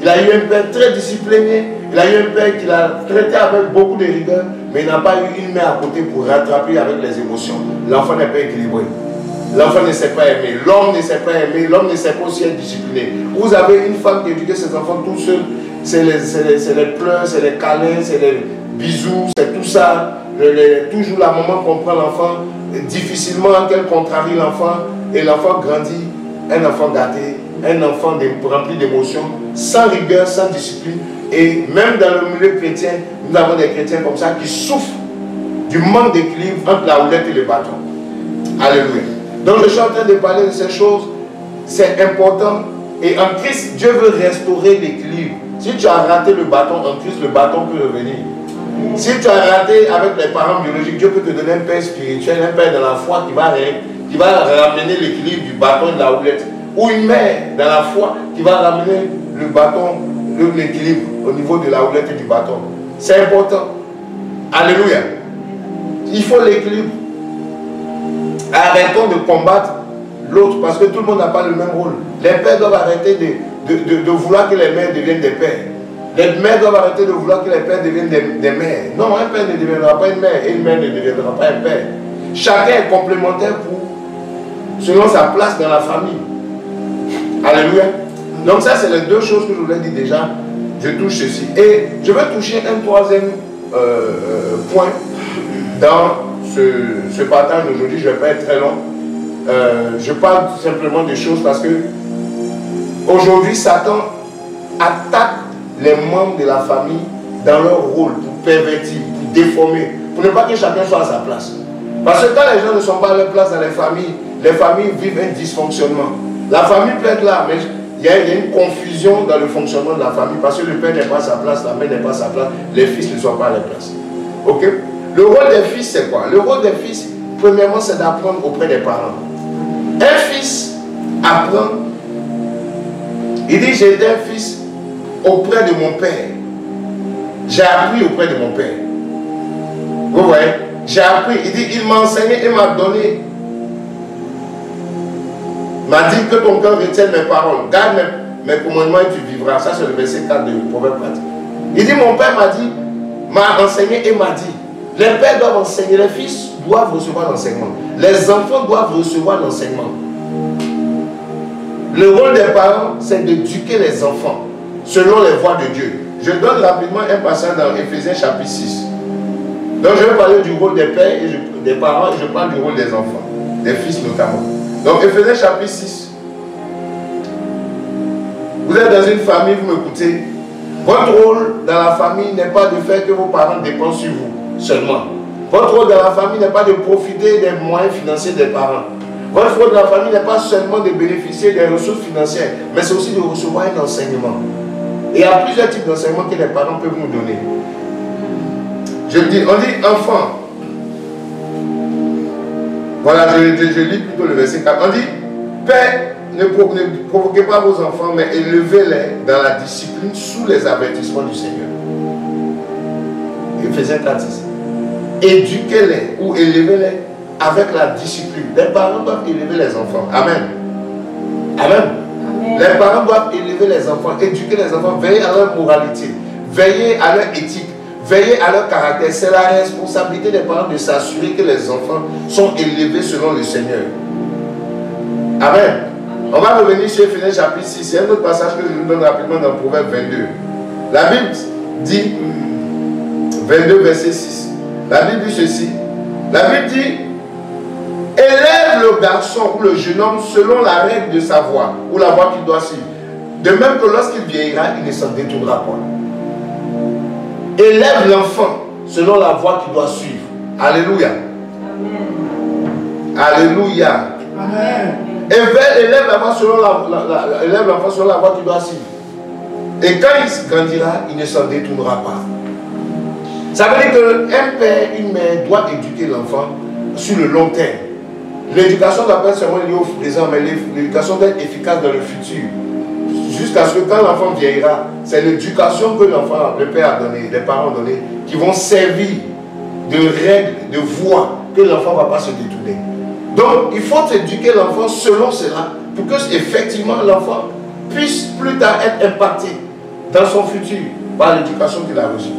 Il a eu un père très discipliné. Il a eu un père qui l'a traité avec beaucoup de rigueur, mais il n'a pas eu une main à côté pour rattraper avec les émotions. L'enfant n'est pas équilibré. L'enfant ne sait pas aimer. L'homme ne sait pas aimer. L'homme ne sait pas aussi être discipliné. Vous avez une femme qui éduque ses enfants tout seul. C'est les pleurs, c'est les câlins, c'est les bisous, c'est tout ça. Toujours la maman comprend l'enfant. Difficilement qu'elle contrarie l'enfant. Et l'enfant grandit. Un enfant gâté. Un enfant rempli d'émotions. Sans rigueur, sans discipline. Et même dans le milieu chrétien, nous avons des chrétiens comme ça qui souffrent du manque d'équilibre entre la houlette et le bâton. Alléluia. Donc je suis en train de parler de ces choses. C'est important. Et en Christ, Dieu veut restaurer l'équilibre. Si tu as raté le bâton en Christ, le bâton peut revenir. Si tu as raté avec les parents biologiques, Dieu peut te donner un père spirituel, un père dans la foi qui va ramener l'équilibre du bâton et de la houlette. Ou une mère dans la foi qui va ramener le bâton, l'équilibre au niveau de la houlette et du bâton. C'est important. Alléluia. Il faut l'équilibre. Arrêtons de combattre l'autre parce que tout le monde n'a pas le même rôle. Les pères doivent arrêter de vouloir que les mères deviennent des pères. Les mères doivent arrêter de vouloir que les pères deviennent des mères. Non, un père ne deviendra pas une mère et une mère ne deviendra pas un père. Chacun est complémentaire selon sa place dans la famille. Alléluia. Donc ça, c'est les deux choses que je voulais dire déjà. Je touche ceci. Et je vais toucher un troisième point dans ce partage d'aujourd'hui. Je ne vais pas être très long. Je parle simplement des choses parce que aujourd'hui, Satan attaque les membres de la famille dans leur rôle pour pervertir, pour déformer, pour ne pas que chacun soit à sa place. Parce que quand les gens ne sont pas à leur place dans les familles vivent un dysfonctionnement. La famille peut être là, mais il y a une confusion dans le fonctionnement de la famille parce que le père n'est pas à sa place, la mère n'est pas à sa place, les fils ne sont pas à leur place. Ok? Le rôle des fils, c'est quoi? Le rôle des fils, premièrement, c'est d'apprendre auprès des parents. Un fils apprend. Il dit, j'ai été un fils auprès de mon père. J'ai appris auprès de mon père. Vous voyez? J'ai appris. Il dit, il m'a enseigné et m'a donné. M'a dit que ton cœur retienne mes paroles. Garde mes commandements et tu vivras. Ça, c'est le verset 4 du Proverbe 4. Il dit, mon père m'a enseigné et m'a dit. Les pères doivent enseigner, les fils doivent recevoir l'enseignement. Les enfants doivent recevoir l'enseignement. Le rôle des parents, c'est d'éduquer les enfants selon les voies de Dieu. Je donne rapidement un passage dans Éphésiens chapitre 6. Donc je vais parler du rôle des pères et des parents et je parle du rôle des enfants, des fils notamment. Donc Éphésiens chapitre 6. Vous êtes dans une famille, vous m'écoutez. Votre rôle dans la famille n'est pas de faire que vos parents dépensent sur vous seulement. Votre rôle dans la famille n'est pas de profiter des moyens financiers des parents. Votre rôle dans la famille n'est pas seulement de bénéficier des ressources financières, mais c'est aussi de recevoir un enseignement. Et il y a plusieurs types d'enseignements que les parents peuvent nous donner. On dit enfant. Voilà, je lis plutôt le verset 4. On dit, Père, ne provoquez pas vos enfants, mais élevez-les dans la discipline sous les avertissements du Seigneur. Éphésiens 4, 6. Éduquez-les ou élevez-les avec la discipline. Les parents doivent élever les enfants. Amen. Amen. Amen. Les parents doivent élever les enfants, éduquer les enfants, veiller à leur moralité, veiller à leur éthique, veiller à leur caractère. C'est la responsabilité des parents de s'assurer que les enfants sont élevés selon le Seigneur. Amen. On va revenir sur Éphésiens chapitre 6. C'est un autre passage que je vous donne rapidement dans Proverbe 22. La Bible dit, 22 verset 6. La Bible dit ceci. La Bible dit, élève le garçon ou le jeune homme selon la règle de sa voix, ou la voix qu'il doit suivre. De même que lorsqu'il vieillira, il ne s'en détournera pas. Élève l'enfant selon la voie qu'il doit suivre. Alléluia. Amen. Alléluia. Amen. Élève l'enfant selon la voie qu'il doit suivre. Et quand il grandira, il ne s'en détournera pas. Ça veut dire qu'un père, une mère doit éduquer l'enfant sur le long terme. L'éducation ne doit pas seulement liée au présent, mais l'éducation doit être efficace dans le futur. Jusqu'à ce que quand l'enfant vieillira, c'est l'éducation que le père a donnée, les parents ont donnée, qui vont servir de règles, de voies, que l'enfant ne va pas se détourner. Donc, il faut éduquer l'enfant selon cela, pour que effectivement l'enfant puisse plus tard être impacté dans son futur par l'éducation qu'il a reçue.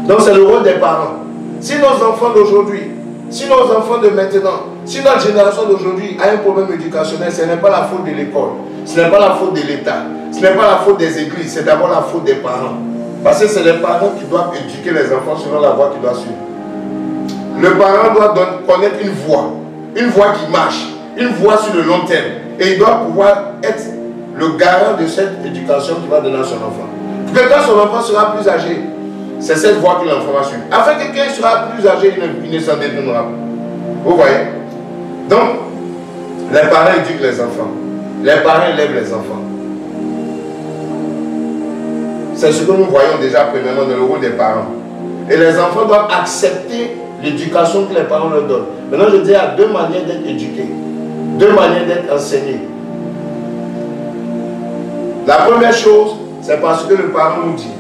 Donc, c'est le rôle des parents. Si nos enfants d'aujourd'hui, si nos enfants de maintenant, si notre génération d'aujourd'hui a un problème éducationnel, ce n'est pas la faute de l'école, ce n'est pas la faute de l'État, ce n'est pas la faute des églises, c'est d'abord la faute des parents. Parce que c'est les parents qui doivent éduquer les enfants selon la voie qu'ils doivent suivre. Le parent doit connaître une voie qui marche, une voie sur le long terme. Et il doit pouvoir être le garant de cette éducation qu'il va donner à son enfant. Parce que quand son enfant sera plus âgé, c'est cette voie que l'enfant va suivre. Afin que quand il sera plus âgé, il ne s'en détournera pas. Vous voyez? Donc, les parents éduquent les enfants. Les parents élèvent les enfants. C'est ce que nous voyons déjà premièrement dans le rôle des parents. Et les enfants doivent accepter l'éducation que les parents leur donnent. Maintenant, je dis, il y a deux manières d'être éduqués. Deux manières d'être enseignés. La première chose, c'est parce que le parent nous dit.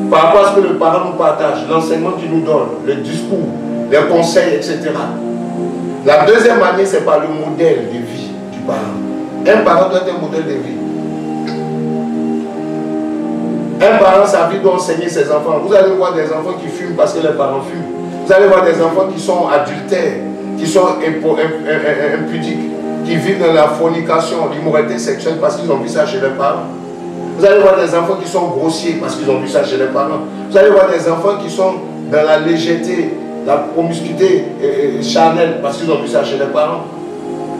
Par rapport à ce que le parent nous partage, l'enseignement qu'il nous donne, le discours, les conseils, etc. La deuxième manière, c'est par le modèle de vie du parent. Un parent doit être un modèle de vie. Un parent, sa vie doit enseigner ses enfants. Vous allez voir des enfants qui fument parce que les parents fument. Vous allez voir des enfants qui sont adultères, qui sont impudiques, qui vivent dans la fornication, l'immoralité sexuelle parce qu'ils ont vu ça chez les parents. Vous allez voir des enfants qui sont grossiers parce qu'ils ont vu ça chez les parents. Vous allez voir des enfants qui sont dans la légèreté, la promiscuité charnelle parce qu'ils ont vu ça chez les parents.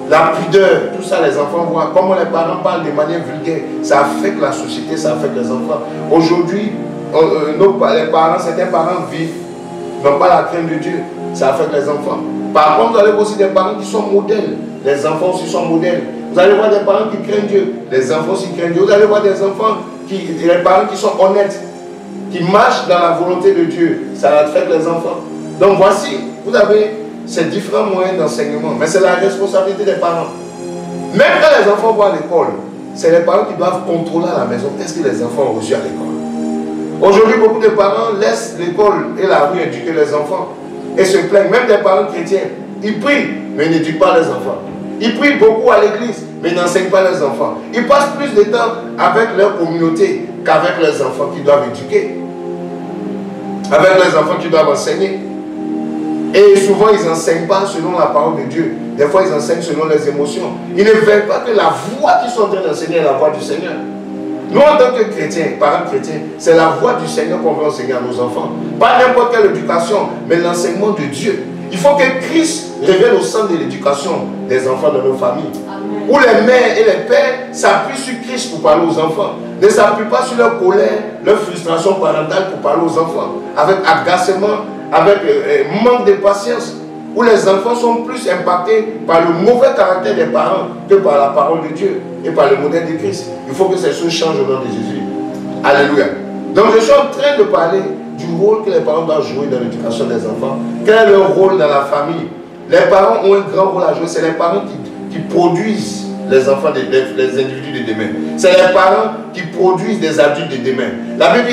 La pudeur, tout ça les enfants voient. Comment les parents parlent de manière vulgaire, ça affecte la société, ça affecte les enfants. Aujourd'hui, les parents, certains parents vivent, n'ont pas la crainte de Dieu, ça affecte les enfants. Par contre, vous allez voir aussi des parents qui sont modèles. Les enfants aussi sont modèles. Vous allez voir des parents qui craignent Dieu. Les enfants aussi craignent Dieu. Vous allez voir des enfants, les parents qui sont honnêtes, qui marchent dans la volonté de Dieu. Ça affecte les enfants. Donc voici, vous avez ces différents moyens d'enseignement. Mais c'est la responsabilité des parents. Même quand les enfants vont à l'école, c'est les parents qui doivent contrôler à la maison. Qu'est-ce que les enfants ont reçu à l'école? Aujourd'hui, beaucoup de parents laissent l'école et la rue éduquer les enfants. Et se plaignent. Même des parents chrétiens, ils prient, mais ils n'éduquent pas les enfants. Ils prient beaucoup à l'église, mais ils n'enseignent pas les enfants. Ils passent plus de temps avec leur communauté qu'avec les enfants qu'ils doivent éduquer. Avec les enfants qu'ils doivent enseigner. Et souvent, ils n'enseignent pas selon la parole de Dieu. Des fois, ils enseignent selon les émotions. Ils ne veulent pas que la voix qu'ils sont en train d'enseigner est la voix du Seigneur. Nous, en tant que chrétiens, parents chrétiens, c'est la voix du Seigneur qu'on veut enseigner à nos enfants. Pas n'importe quelle éducation, mais l'enseignement de Dieu. Il faut que Christ révèle au sein de l'éducation des enfants de nos familles. Amen. Où les mères et les pères s'appuient sur Christ pour parler aux enfants. Ne s'appuient pas sur leur colère, leur frustration parentale pour parler aux enfants. Avec agacement, avec manque de patience. Où les enfants sont plus impactés par le mauvais caractère des parents que par la parole de Dieu et par le modèle de Christ. Il faut que ces choses changent au nom de Jésus. Alléluia. Donc je suis en train de parler du rôle que les parents doivent jouer dans l'éducation des enfants. Quel est leur rôle dans la famille? Les parents ont un grand rôle à jouer. C'est les parents qui produisent les enfants, les individus de demain. C'est les parents qui produisent des adultes de demain. La Bible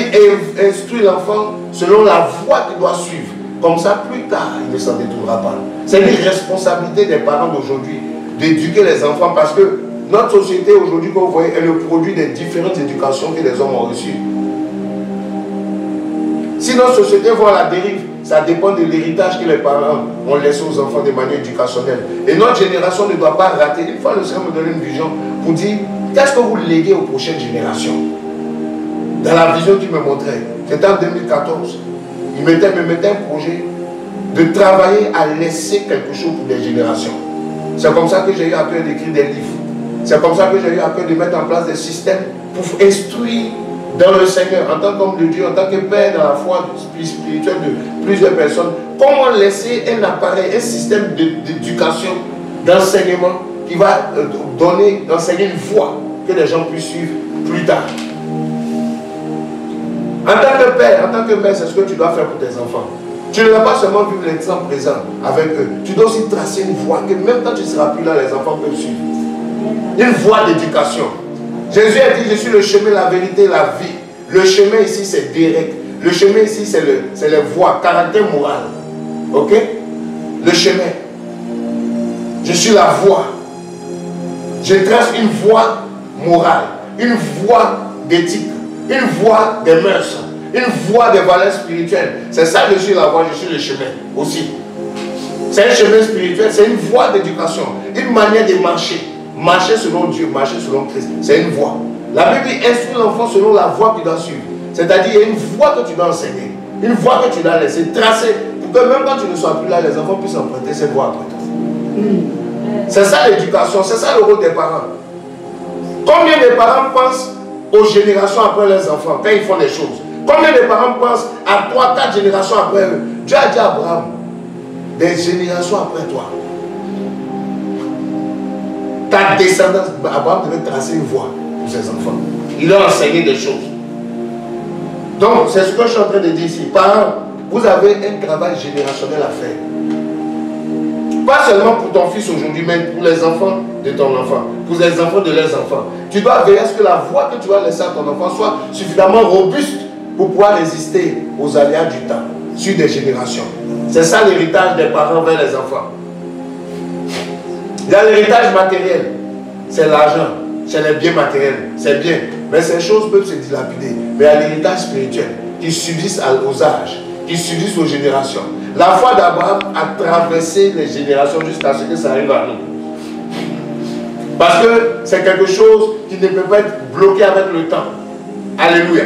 instruit l'enfant selon la voie qu'il doit suivre. Comme ça, plus tard, il ne s'en détournera pas. C'est une responsabilité des parents d'aujourd'hui d'éduquer les enfants parce que notre société aujourd'hui, comme vous voyez, elle produit des différentes éducations que les hommes ont reçues. Si notre société voit la dérive, ça dépend de l'héritage que les parents ont laissé aux enfants de manière éducationnelle. Et notre génération ne doit pas rater. Une fois, le Seigneur me donnait une vision pour dire, qu'est-ce que vous léguez aux prochaines générations? Dans la vision qu'il me montrait, c'était en 2014. Il me mettait un projet de travailler à laisser quelque chose pour des générations. C'est comme ça que j'ai eu à cœur d'écrire des livres. C'est comme ça que j'ai eu à cœur de mettre en place des systèmes pour instruire dans le Seigneur, en tant qu'homme de Dieu, en tant que père dans la foi spirituelle de plusieurs personnes, comment laisser un appareil, un système d'éducation, d'enseignement qui va enseigner une voie que les gens puissent suivre plus tard. En tant que père, en tant que mère, c'est ce que tu dois faire pour tes enfants. Tu ne dois pas seulement vivre l'instant présent avec eux. Tu dois aussi tracer une voie que même quand tu ne seras plus là, les enfants peuvent suivre. Une voie d'éducation. Jésus a dit, je suis le chemin, la vérité, la vie. Le chemin ici, c'est direct. Le chemin ici, c'est les voies, caractère moral. Ok? Le chemin. Je suis la voie. Je trace une voie morale, une voie d'éthique, une voie des mœurs, une voie des valeurs spirituelles. C'est ça, je suis la voie, je suis le chemin aussi. C'est un chemin spirituel, c'est une voie d'éducation, une manière de marcher. Marcher selon Dieu, marcher selon Christ, c'est une voie. La Bible instruit l'enfant selon la voie qu'il doit suivre. C'est-à-dire, il y a une voie que tu dois enseigner, une voie que tu dois laisser tracer, pour que même quand tu ne sois plus là, les enfants puissent emprunter cette voie après toi. C'est ça l'éducation, c'est ça le rôle des parents. Combien de parents pensent aux générations après leurs enfants, quand ils font des choses? Combien de parents pensent à 3, 4 générations après eux? Dieu a dit à Abraham, des générations après toi. Ta descendance, Abraham devait tracer une voie pour ses enfants. Il leur a enseigné des choses. Donc, c'est ce que je suis en train de dire ici. Parents, vous avez un travail générationnel à faire. Pas seulement pour ton fils aujourd'hui, mais pour les enfants de ton enfant, pour les enfants de leurs enfants. Tu dois veiller à ce que la voie que tu vas laisser à ton enfant soit suffisamment robuste pour pouvoir résister aux aléas du temps, sur des générations. C'est ça l'héritage des parents vers les enfants. Il y a l'héritage matériel, c'est l'argent, c'est les biens matériels, c'est bien. Mais ces choses peuvent se dilapider. Mais il y a l'héritage spirituel qui subsiste aux âges, qui subsiste aux générations. La foi d'Abraham a traversé les générations jusqu'à ce que ça arrive à nous. Parce que c'est quelque chose qui ne peut pas être bloqué avec le temps. Alléluia.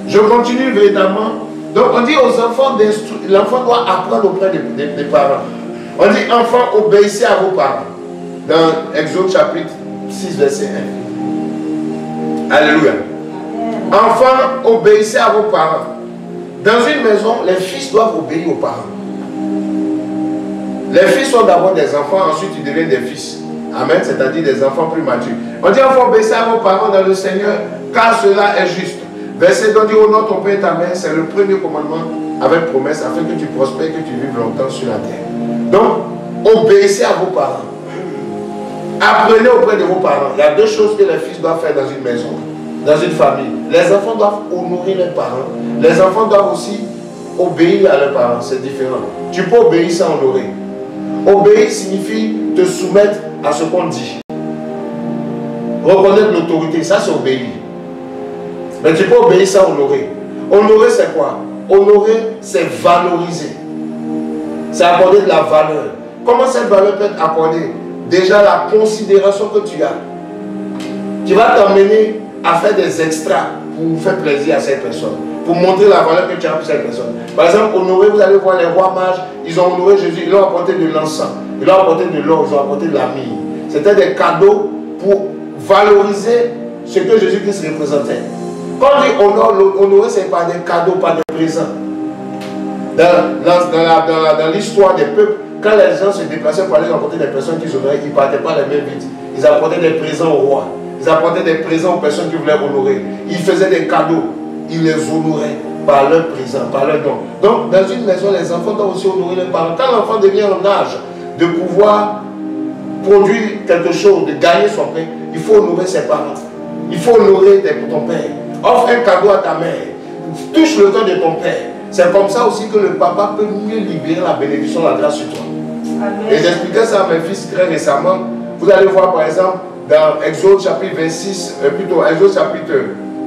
Je continue véritablement. Donc on dit aux enfants, l'enfant doit apprendre auprès des parents. On dit, enfants, obéissez à vos parents. Dans Exode chapitre 6, verset 1. Alléluia. Enfants, obéissez à vos parents. Dans une maison, les fils doivent obéir aux parents. Les fils sont d'abord des enfants, ensuite ils deviennent des fils. Amen, c'est-à-dire des enfants plus matures. On dit, enfants, obéissez à vos parents dans le Seigneur, car cela est juste. Verset 2 dit, honore ton père et ta mère, c'est le premier commandement avec promesse, afin que tu prospères, que tu vives longtemps sur la terre. Donc, obéissez à vos parents. Apprenez auprès de vos parents. Il y a deux choses que les fils doivent faire dans une maison, dans une famille. Les enfants doivent honorer leurs parents. Les enfants doivent aussi obéir à leurs parents. C'est différent. Tu peux obéir sans honorer. Obéir signifie te soumettre à ce qu'on dit. Reconnaître l'autorité, ça c'est obéir. Mais tu peux obéir sans honorer. Honorer c'est quoi? Honorer c'est valoriser. C'est accorder de la valeur. Comment cette valeur peut être accordée? Déjà la considération que tu as. Tu vas t'emmener à faire des extras pour faire plaisir à cette personne. Pour montrer la valeur que tu as pour cette personne. Par exemple, honorer, vous allez voir les rois mages, ils ont honoré Jésus, ils lui ont apporté de l'encens, ils lui ont apporté de l'or, ils ont apporté de la myrrhe. C'était des cadeaux pour valoriser ce que Jésus-Christ représentait. Quand on dit honorer, c'est par des cadeaux, par des présents. Dans l'histoire des peuples, quand les gens se déplaçaient pour aller rencontrer des personnes qu'ils honoraient, ils ne partaient pas les mains vides. Ils apportaient des présents au roi. Ils apportaient des présents aux personnes qui voulaient honorer. Ils faisaient des cadeaux. Ils les honoraient par leurs présents, par leurs dons. Donc, dans une maison, les enfants doivent aussi honorer leurs parents. Quand l'enfant devient en âge de pouvoir produire quelque chose, de gagner son pain, il faut honorer ses parents. Il faut honorer ton père. Offre un cadeau à ta mère. Touche le cœur de ton père. C'est comme ça aussi que le papa peut mieux libérer la bénédiction, la grâce sur toi. Amen. Et j'expliquais ça à mes fils très récemment. Vous allez voir par exemple dans Exode chapitre 26, plutôt Exode chapitre,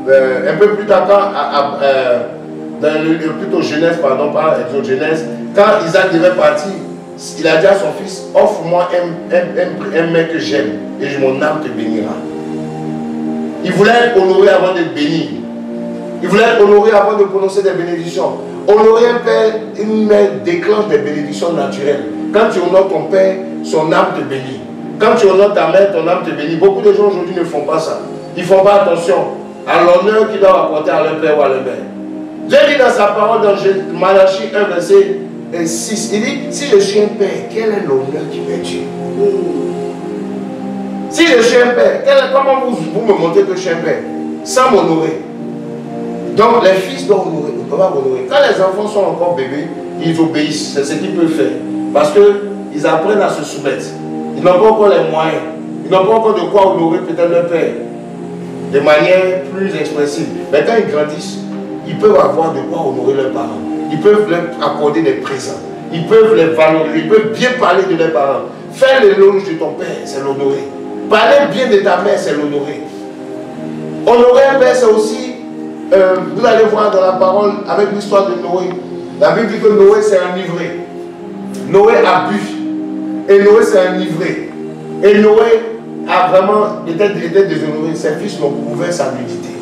un peu plus tard, plutôt Genèse, pardon, pas Exode, Genèse, quand Isaac devait partir, il a dit à son fils, offre-moi un mec que j'aime et mon âme te bénira. Il voulait être honoré avant d'être béni. Il voulait être honoré avant de prononcer des bénédictions. Honorer un père, une mère déclenche des bénédictions naturelles. Quand tu honores ton père, son âme te bénit. Quand tu honores ta mère, ton âme te bénit. Beaucoup de gens aujourd'hui ne font pas ça. Ils ne font pas attention à l'honneur qu'ils doivent apporter à leur père ou à leur mère. Dieu dit dans sa parole dans Malachie 1, verset 6, il dit, si je suis un père, quel est l'honneur qui m'est dû? Si je suis un père, comment vous me montrez que je suis un père? Sans m'honorer. Donc les fils doivent honorer, ne peuvent pas honorer. Quand les enfants sont encore bébés, ils obéissent, c'est ce qu'ils peuvent faire. Parce qu'ils apprennent à se soumettre. Ils n'ont pas encore les moyens. Ils n'ont pas encore de quoi honorer peut-être leur père de manière plus expressive. Mais quand ils grandissent, ils peuvent avoir de quoi honorer leurs parents. Ils peuvent leur accorder des présents. Ils peuvent les valoriser. Ils peuvent bien parler de leurs parents. Faire l'éloge de ton père, c'est l'honorer. Parler bien de ta mère, c'est l'honorer. Honorer un père, c'est aussi, vous allez voir dans la parole avec l'histoire de Noé. La Bible dit que Noé s'est enivré. Noé a bu. Et Noé s'est enivré. Et Noé a vraiment été déshonoré. Ses fils l'ont couvert sa nudité.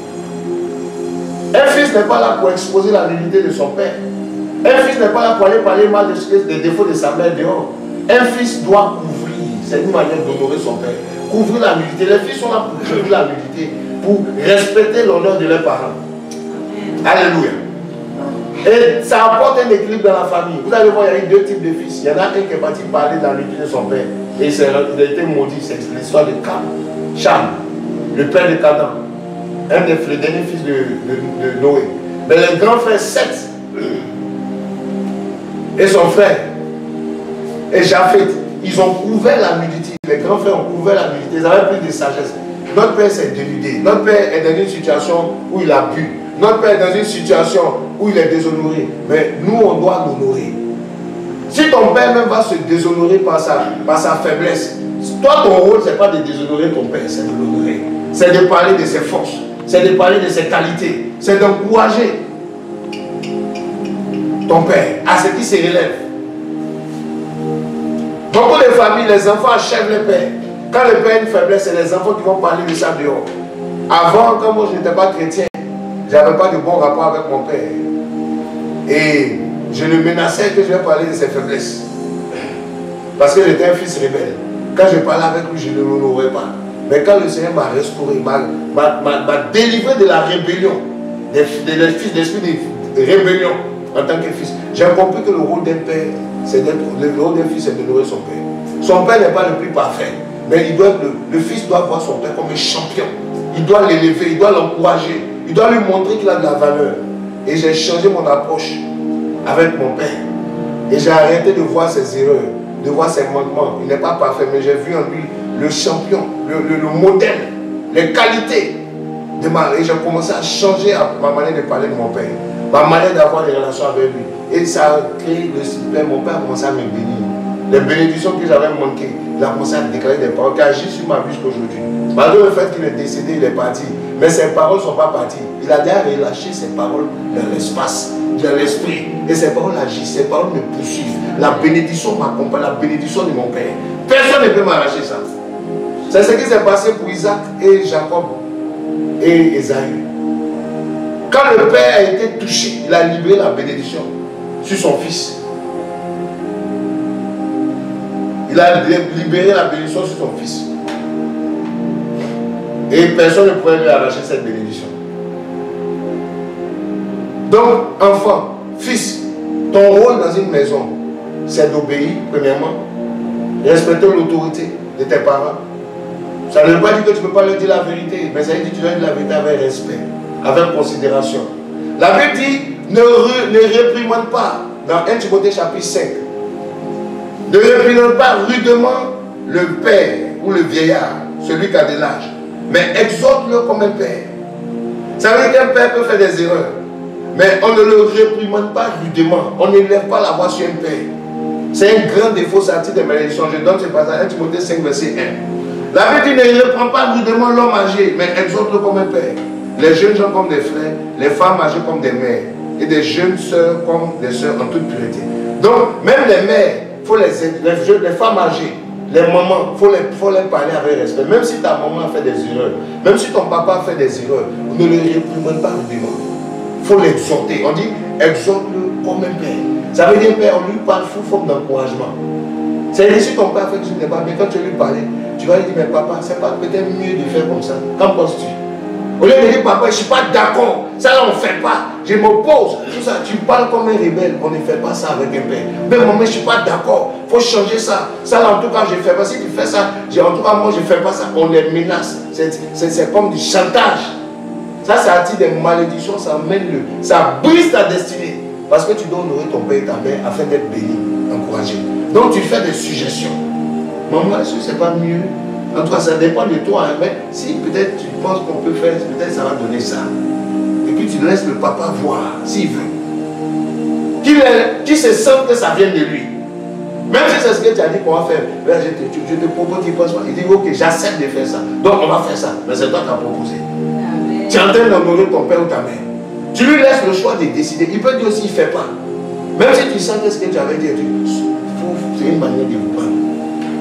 Un fils n'est pas là pour exposer la nudité de son père. Un fils n'est pas là pour aller parler mal des défauts de sa mère dehors. Un fils doit couvrir. C'est une manière d'honorer son père. Couvrir la nudité. Les fils sont là pour couvrir la nudité, pour respecter l'honneur de leurs parents. Alléluia. Et ça apporte un équilibre dans la famille. Vous allez voir, il y a eu deux types de fils. Il y en a un qui est parti parler de la nudité de son père. Et il a été maudit. C'est l'histoire de Cham, le père de Canaan. Le dernier fils de Noé. Mais le grand frère Seth et son frère et Japheth, ils ont couvert la nudité. Les grands frères ont couvert la nudité. Ils avaient plus de sagesse. Notre père s'est dénudé. Notre père est dans une situation où il a bu. Notre père est dans une situation où il est déshonoré. Mais nous, on doit l'honorer. Si ton père même va se déshonorer par sa faiblesse, toi, ton rôle, ce n'est pas de déshonorer ton père, c'est de l'honorer. C'est de parler de ses forces. C'est de parler de ses qualités. C'est d'encourager ton père à ce qui se relève. Beaucoup de familles, les enfants achèvent le père. Quand le père a une faiblesse, c'est les enfants qui vont parler de ça dehors. Avant, quand moi je n'étais pas chrétien, je n'avais pas de bon rapport avec mon père. Et je le menaçais que je vais parler de ses faiblesses. Parce que j'étais un fils rebelle. Quand je parlais avec lui, je ne l'honorais pas. Mais quand le Seigneur m'a restauré, m'a délivré de la rébellion, de l'esprit de rébellion en tant que fils, j'ai compris que le rôle d'un père, le rôle d'un fils, c'est d'honorer son père. Son père n'est pas le plus parfait, mais le fils doit voir son père comme un champion. Il doit l'élever, il doit l'encourager, il doit lui montrer qu'il a de la valeur. Et j'ai changé mon approche avec mon père. Et j'ai arrêté de voir ses erreurs, de voir ses manquements. Il n'est pas parfait, mais j'ai vu en lui le champion, le modèle, les qualités de et j'ai commencé à changer ma manière de parler de mon père, ma manière d'avoir des relations avec lui. Et ça a créé le super. Mon père a commencé à me bénir. Les bénédictions que j'avais manquées, il a commencé à déclarer des paroles qui agissent sur ma vie jusqu'aujourd'hui. Malgré le fait qu'il est décédé, il est parti. Mais ses paroles ne sont pas parties. Il a déjà relâché ses paroles dans l'espace, dans l'esprit. Et ses paroles agissent, ses paroles me poursuivent. La bénédiction m'accompagne, la bénédiction de mon père. Personne ne peut m'arracher ça. C'est ce qui s'est passé pour Isaac et Jacob et Esaü. Quand le père a été touché, il a libéré la bénédiction sur son fils. Il a libéré la bénédiction sur son fils. Et personne ne pourrait lui arracher cette bénédiction. Donc, enfant, fils, ton rôle dans une maison, c'est d'obéir, premièrement, respecter l'autorité de tes parents. Ça ne veut pas dire que tu ne peux pas leur dire la vérité, mais ça veut dire que tu dois dire la vérité avec respect, avec considération. La Bible dit, ne réprimande pas, dans 1 Timothée chapitre 5, ne réprimande pas rudement le père ou le vieillard, celui qui a de l'âge, mais exhorte-le comme un père. Ça veut dire qu'un père peut faire des erreurs, mais on ne le réprimande pas rudement, on n'élève pas la voix sur un père. C'est un grand défaut, ça attire des malédictions. Je donne ce passage, 1 Timothée 5, verset 1. La Bible dit, ne reprend pas rudement l'homme âgé, mais exhorte-le comme un père. Les jeunes gens comme des frères, les femmes âgées comme des mères. et des jeunes sœurs comme des sœurs en toute pureté. Donc, même les mères, il faut les femmes âgées, les mamans, il faut les parler avec respect. Même si ta maman a fait des erreurs, même si ton papa a fait des erreurs, ne le réprimande pas rudement. Il faut l'exhorter. On dit, exhorte-le comme un père. Ça veut dire, père, on lui parle sous forme d'encouragement. C'est-à-dire, si ton père fait quelque chose de pas bien, quand tu lui parles, tu vas lui dire, mais papa, c'est pas peut-être mieux de faire comme ça. Qu'en penses-tu? Au lieu de dire, papa, je ne suis pas d'accord, ça là on ne fait pas, je m'oppose, tout ça, tu parles comme un rebelle, on ne fait pas ça avec un père. Mais maman, je ne suis pas d'accord, il faut changer ça. Ça là en tout cas, je ne fais pas. Si tu fais ça, en tout cas, moi je ne fais pas ça. On les menace. C'est comme du chantage. Ça attire des malédictions, ça brise ta destinée. Parce que tu dois honorer ton père et ta mère afin d'être béni, encouragé. Donc tu fais des suggestions. Maman, est-ce que ce n'est pas mieux? En tout cas, ça dépend de toi. Hein, mais si peut-être tu penses qu'on peut faire, peut-être ça va donner ça. Et puis tu laisses le papa voir, s'il veut. Qu'il se sente que ça vient de lui. Même si c'est ce que tu as dit qu'on va faire. Là, je te propose, tu penses pas. Il dit, ok, j'accepte de faire ça. Donc on va faire ça. Mais c'est toi qui as proposé. Amen. Tu es en train d'honorer ton père ou ta mère. Tu lui laisses le choix de décider. Il peut dire aussi, il ne fait pas. Même si tu sens que ce que tu avais dit, c'est une manière de vous prendre.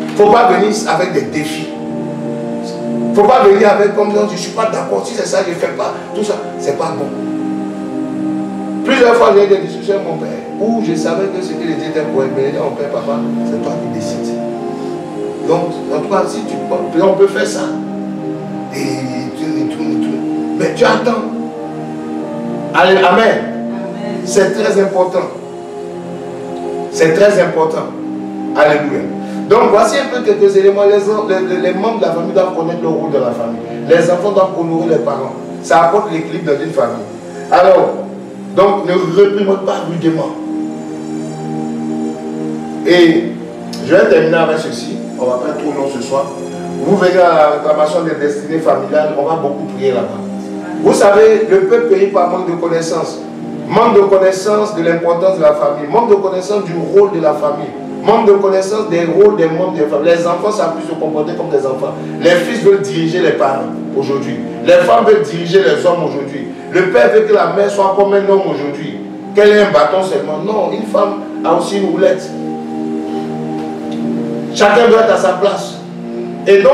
Il ne faut pas venir avec des défis. Il ne faut pas venir avec comme ça, je ne suis pas d'accord, si c'est ça, je ne fais pas. Tout ça, c'est pas bon. Plusieurs fois, j'ai eu des discussions avec mon père, où je savais que ce qu'il était pour être béni, mon père, papa, c'est toi qui décides. Donc, en tout cas, si tu peux, on peut faire ça. Et tout. Mais tu attends. Allez, amen. C'est très important. C'est très important. Alléluia. Donc voici un peu quelques éléments. Les membres de la famille doivent connaître le rôle de la famille. Les enfants doivent honorer les parents. Ça apporte l'équilibre dans une famille. Alors, donc ne réprimez pas rudement. Et je vais terminer avec ceci. On ne va pas être trop long ce soir. Vous venez à la réclamation des destinées familiales. On va beaucoup prier là-bas. Vous savez, le peuple périt par manque de connaissances. Manque de connaissance de l'importance de la famille. Manque de connaissance du rôle de la famille. Manque de connaissance des rôles des membres de la famille. Les enfants savent plus se comporter comme des enfants. Les fils veulent diriger les parents aujourd'hui. Les femmes veulent diriger les hommes aujourd'hui. Le père veut que la mère soit comme un homme aujourd'hui. Qu'elle ait un bâton seulement. Non, une femme a aussi une roulette. Chacun doit être à sa place. Et donc,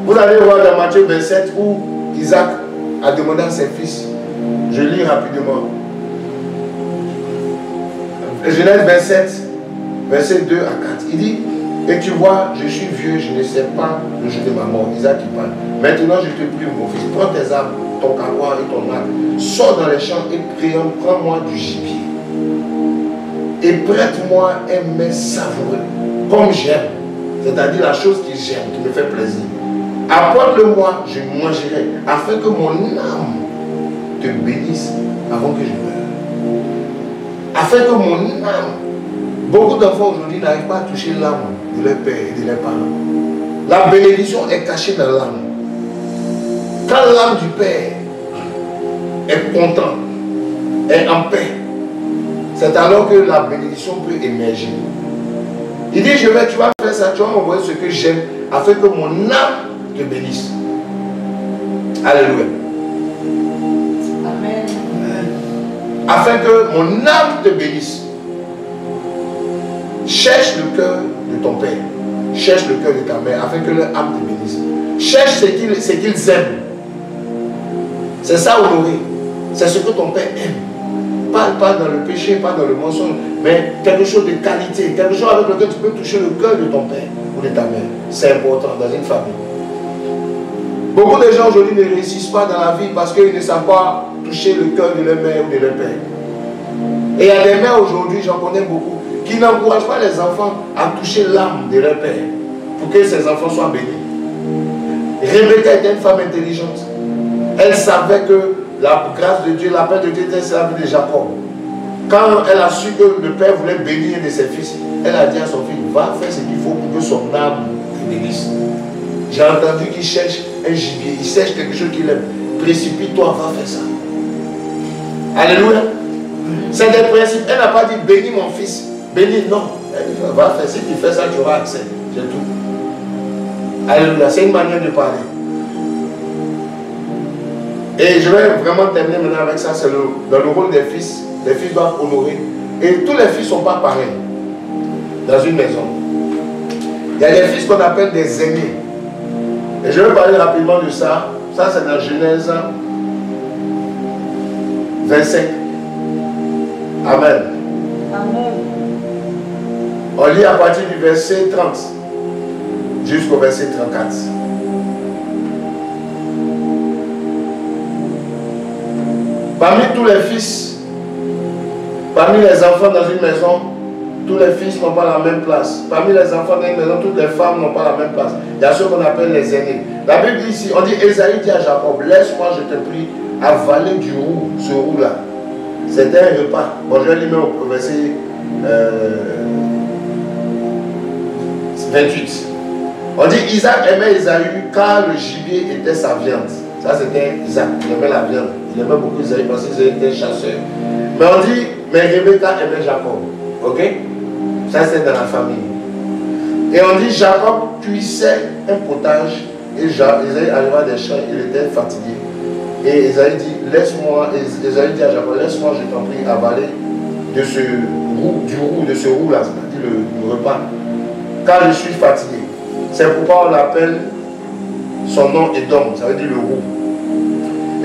vous allez voir dans Matthieu 27 où Isaac a demandé à ses fils. Je lis rapidement. Genèse 27, verset 2 à 4. Il dit, et tu vois, je suis vieux, je ne sais pas le jour de ma mort. Isaac qui parle. Maintenant, je te prie, mon fils, prends tes armes, ton caroir et ton arc. Sors dans les champs et prends-moi du gibier. Et prête-moi un mets savoureux, comme j'aime. C'est-à-dire la chose que j'aime, qui me fait plaisir. Apporte-le-moi, je mangerai, afin que mon âme te bénisse avant que je meure. Afin que mon âme, beaucoup d'enfants aujourd'hui n'arrivent pas à toucher l'âme de leur père et de leurs parents. La bénédiction est cachée dans l'âme. Quand l'âme du père est content, est en paix, c'est alors que la bénédiction peut émerger. Il dit, tu vas faire ça, tu vas m'envoyer ce que j'aime, afin que mon âme te bénisse. Alléluia. Amen. Afin que mon âme te bénisse. Cherche le cœur de ton père. Cherche le cœur de ta mère, afin que leur âme te bénisse. Cherche ce qu'ils aiment. C'est ça honorer. C'est ce que ton père aime. Pas dans le péché, pas dans le mensonge, mais quelque chose de qualité, quelque chose avec lequel tu peux toucher le cœur de ton père ou de ta mère. C'est important dans une famille. Beaucoup de gens aujourd'hui ne réussissent pas dans la vie parce qu'ils ne savent pas toucher le cœur de leur mère ou de leur père. Et il y a des mères aujourd'hui, j'en connais beaucoup, qui n'encouragent pas les enfants à toucher l'âme de leur père pour que ces enfants soient bénis. Rebecca était une femme intelligente. Elle savait que la grâce de Dieu, l'appel de Dieu était sur la vie de Jacob. Quand elle a su que le père voulait bénir un de ses fils, elle a dit à son fils, va faire ce qu'il faut pour que son âme te bénisse. J'ai entendu qu'il cherche un gibier, il cherche quelque chose qu'il aime. Précipite-toi, va faire ça. Alléluia. C'est des principes. Elle n'a pas dit bénis mon fils. Bénis, non. Elle dit va faire. Si tu fais ça, tu auras accès. C'est tout. Alléluia. C'est une manière de parler. Et je vais vraiment terminer maintenant avec ça, c'est dans le rôle des fils. Les fils doivent honorer. Et tous les fils ne sont pas pareils dans une maison. Il y a des fils qu'on appelle des aînés. Et je vais parler rapidement de ça. Ça, c'est dans Genèse 25. Amen. Amen. On lit à partir du verset 30 jusqu'au verset 34. Parmi tous les fils, parmi les enfants dans une maison, tous les fils n'ont pas la même place. Parmi les enfants dans une maison, toutes les femmes n'ont pas la même place. Il y a ceux qu'on appelle les aînés. La Bible dit ici, on dit, Ésaïe dit à Jacob, laisse-moi, je te prie, avaler du roux, ce roux-là. C'était un repas. Bon, je vais lire au verset 28. On dit, Isaac aimait Ésaü car le gibier était sa viande. Ça, c'était Isaac, il aimait la viande. Il aimait beaucoup Isaïe parce qu'il était chasseur. Mais on dit, mais Rebecca aimait Jacob. Ok? Ça, c'est dans la famille. Et on dit, Jacob cuisait un potage et Isaïe arriva des champs, il était fatigué. Et Isaïe dit, laisse-moi, Isaïe dit à Jacob, laisse-moi, je t'en prie, avaler de ce roux, du roux, de ce roux-là, c'est-à-dire le repas, car je suis fatigué. C'est pourquoi on l'appelle, son nom Édom, ça veut dire le roux.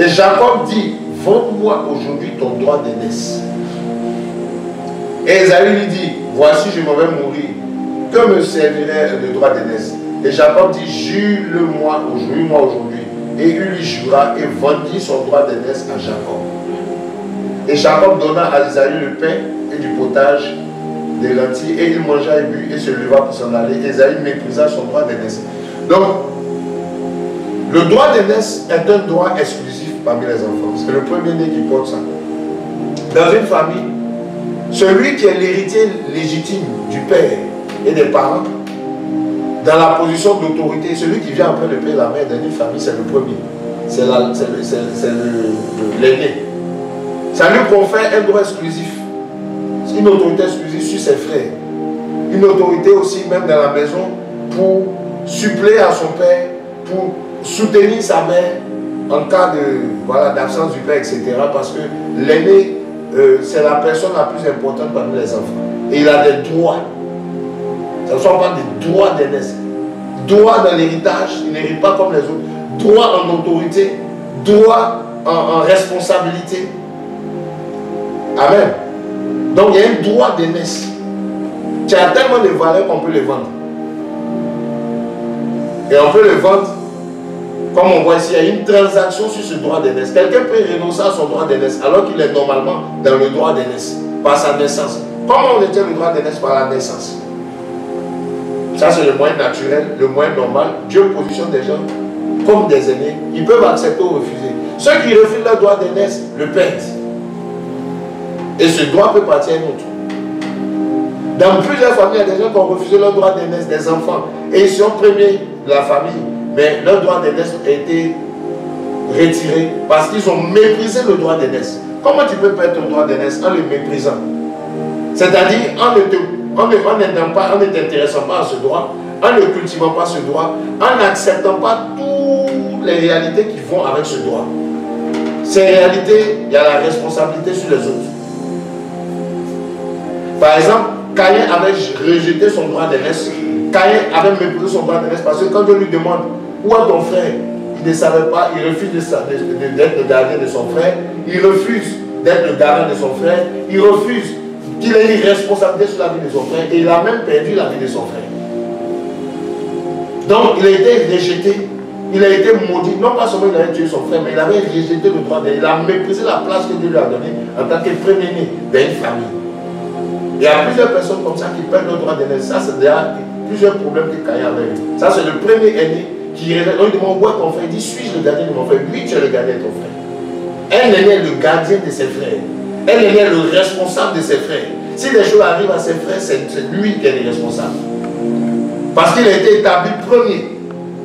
Et Jacob dit, vends-moi aujourd'hui ton droit d'aînesse. Et Esaü lui dit, voici je m'en vais mourir, que me servirait le droit d'aînesse? Et Jacob dit, jure-le-moi aujourd'hui. Et il lui jura et vendit son droit d'aînesse à Jacob. Et Jacob donna à Esaü le pain et du potage, des lentilles, et il mangea et but et se leva pour s'en aller. Esaü méprisa son droit d'aînesse. Donc, le droit d'aînesse est un droit exclusif parmi les enfants. C'est le premier-né qui porte ça. Dans une famille, celui qui est l'héritier légitime du père et des parents, dans la position d'autorité, celui qui vient après le père et la mère dans une famille, c'est le premier. C'est l'aîné. Ça lui confère un droit exclusif, une autorité exclusive sur ses frères. Une autorité aussi même dans la maison pour suppléer à son père, pour soutenir sa mère en cas d'absence du père, etc. Parce que l'aîné, c'est la personne la plus importante parmi les enfants. Et il a des droits. Ce ne sont pas des droits d'aînesse. Droits dans l'héritage, il n'hérite pas comme les autres. Droits en autorité, droits en responsabilité. Amen. Donc il y a un droit d'aînesse. Tu as tellement de valeur qu'on peut le vendre. Et on peut le vendre, comme on voit ici, il y a une transaction sur ce droit d'aînesse. Quelqu'un peut renoncer à son droit d'aînesse alors qu'il est normalement dans le droit d'aînesse, par sa naissance. Comment on détient le droit d'aînesse? Par la naissance. Ça, c'est le moyen naturel, le moyen normal. Dieu positionne des gens comme des aînés. Ils peuvent accepter ou refuser. Ceux qui refusent leur droit d'aînesse le perdent. Et ce droit peut partir à un autre. Dans plusieurs familles, il y a des gens qui ont refusé leur droit d'aînesse, des enfants. Et ils sont premiers de la famille. Mais leur droit d'aînesse a été retiré parce qu'ils ont méprisé le droit d'aînesse. Comment tu peux perdre ton droit d'aînesse en le méprisant? C'est-à-dire en ne t'intéressant pas à ce droit, en ne cultivant pas ce droit, en n'acceptant pas toutes les réalités qui vont avec ce droit. Ces réalités, il y a la responsabilité sur les autres. Par exemple, Caïn avait rejeté son droit d'aînesse. Caïn avait méprisé son droit d'aînesse parce que quand Dieu lui demande où est ton frère, il ne savait pas, il refuse d'être le gardien de son frère, il refuse d'être le gardien de son frère, il refuse qu'il ait une responsabilité sur la vie de son frère et il a même perdu la vie de son frère. Donc il a été rejeté, il a été maudit, non pas seulement il avait tué son frère, mais il avait rejeté le droit d'aînesse, il a méprisé la place que Dieu lui a donnée en tant que premier-né d'une famille. Il y a plusieurs personnes comme ça qui perdent leur droit d'aînesse. Ça, c'est déjà plusieurs problèmes que Caïn avait eu. Ça, c'est le premier aîné qui on lui demande où est ton frère. Il dit, suis-je le gardien de mon frère? Oui, tu es le gardien de ton frère. Un aîné est le gardien de ses frères. Un aîné est le responsable de ses frères. Si des choses arrivent à ses frères, c'est lui qui est le responsable. Parce qu'il a été établi premier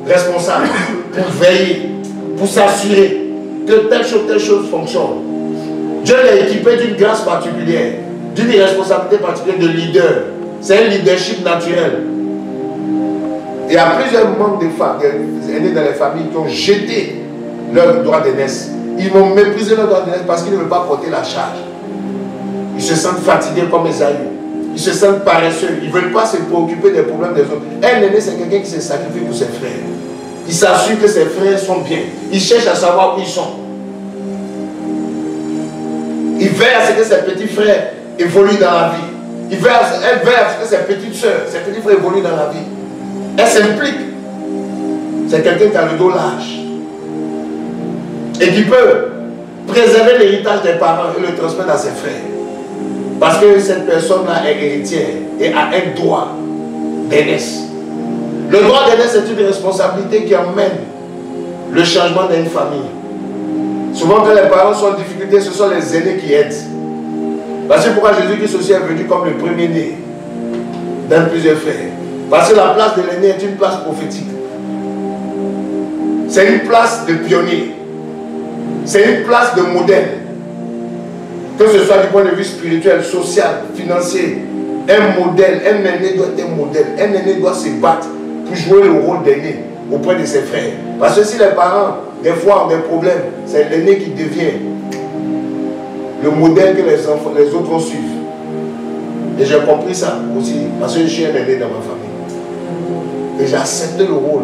responsable pour veiller, pour s'assurer que telle chose fonctionne. Dieu l'a équipé d'une grâce particulière, d'une responsabilité particulière de leader. C'est un leadership naturel. Il y a plusieurs membres des aînés dans les familles qui ont jeté leur droit d'aînesse Ils vont mépriser leur droit d'aînesse parce qu'ils ne veulent pas porter la charge. Ils se sentent fatigués comme Esaü. Ils se sentent paresseux. Ils ne veulent pas se préoccuper des problèmes des autres. Un aîné, c'est quelqu'un qui se sacrifie pour ses frères. Il s'assure que ses frères sont bien. Il cherche à savoir où ils sont. Il veille à ce que ses petits frères évoluent dans la vie. Elle veille à ce que ses petites soeurs, ses petits frères évoluent dans la vie. Elle s'implique. C'est quelqu'un qui a le dos large. Et qui peut préserver l'héritage des parents et le transmettre à ses frères. Parce que cette personne-là est héritière et a un droit d'aînesse. Le droit d'aînesse est une responsabilité qui emmène le changement d'une famille. Souvent quand les parents sont en difficulté, ce sont les aînés qui aident. Parce que pourquoi Jésus-Christ aussi est venu comme le premier-né d'un de plusieurs frères. Parce que la place de l'aîné est une place prophétique. C'est une place de pionnier. C'est une place de modèle. Que ce soit du point de vue spirituel, social, financier. Un modèle, un aîné doit être un modèle. Un aîné doit se battre pour jouer le rôle d'aîné auprès de ses frères. Parce que si les parents, des fois, ont des problèmes, c'est l'aîné qui devient le modèle que les autres vont suivre. Et j'ai compris ça aussi, parce que je suis un aîné dans ma famille. Et j'ai accepté le rôle.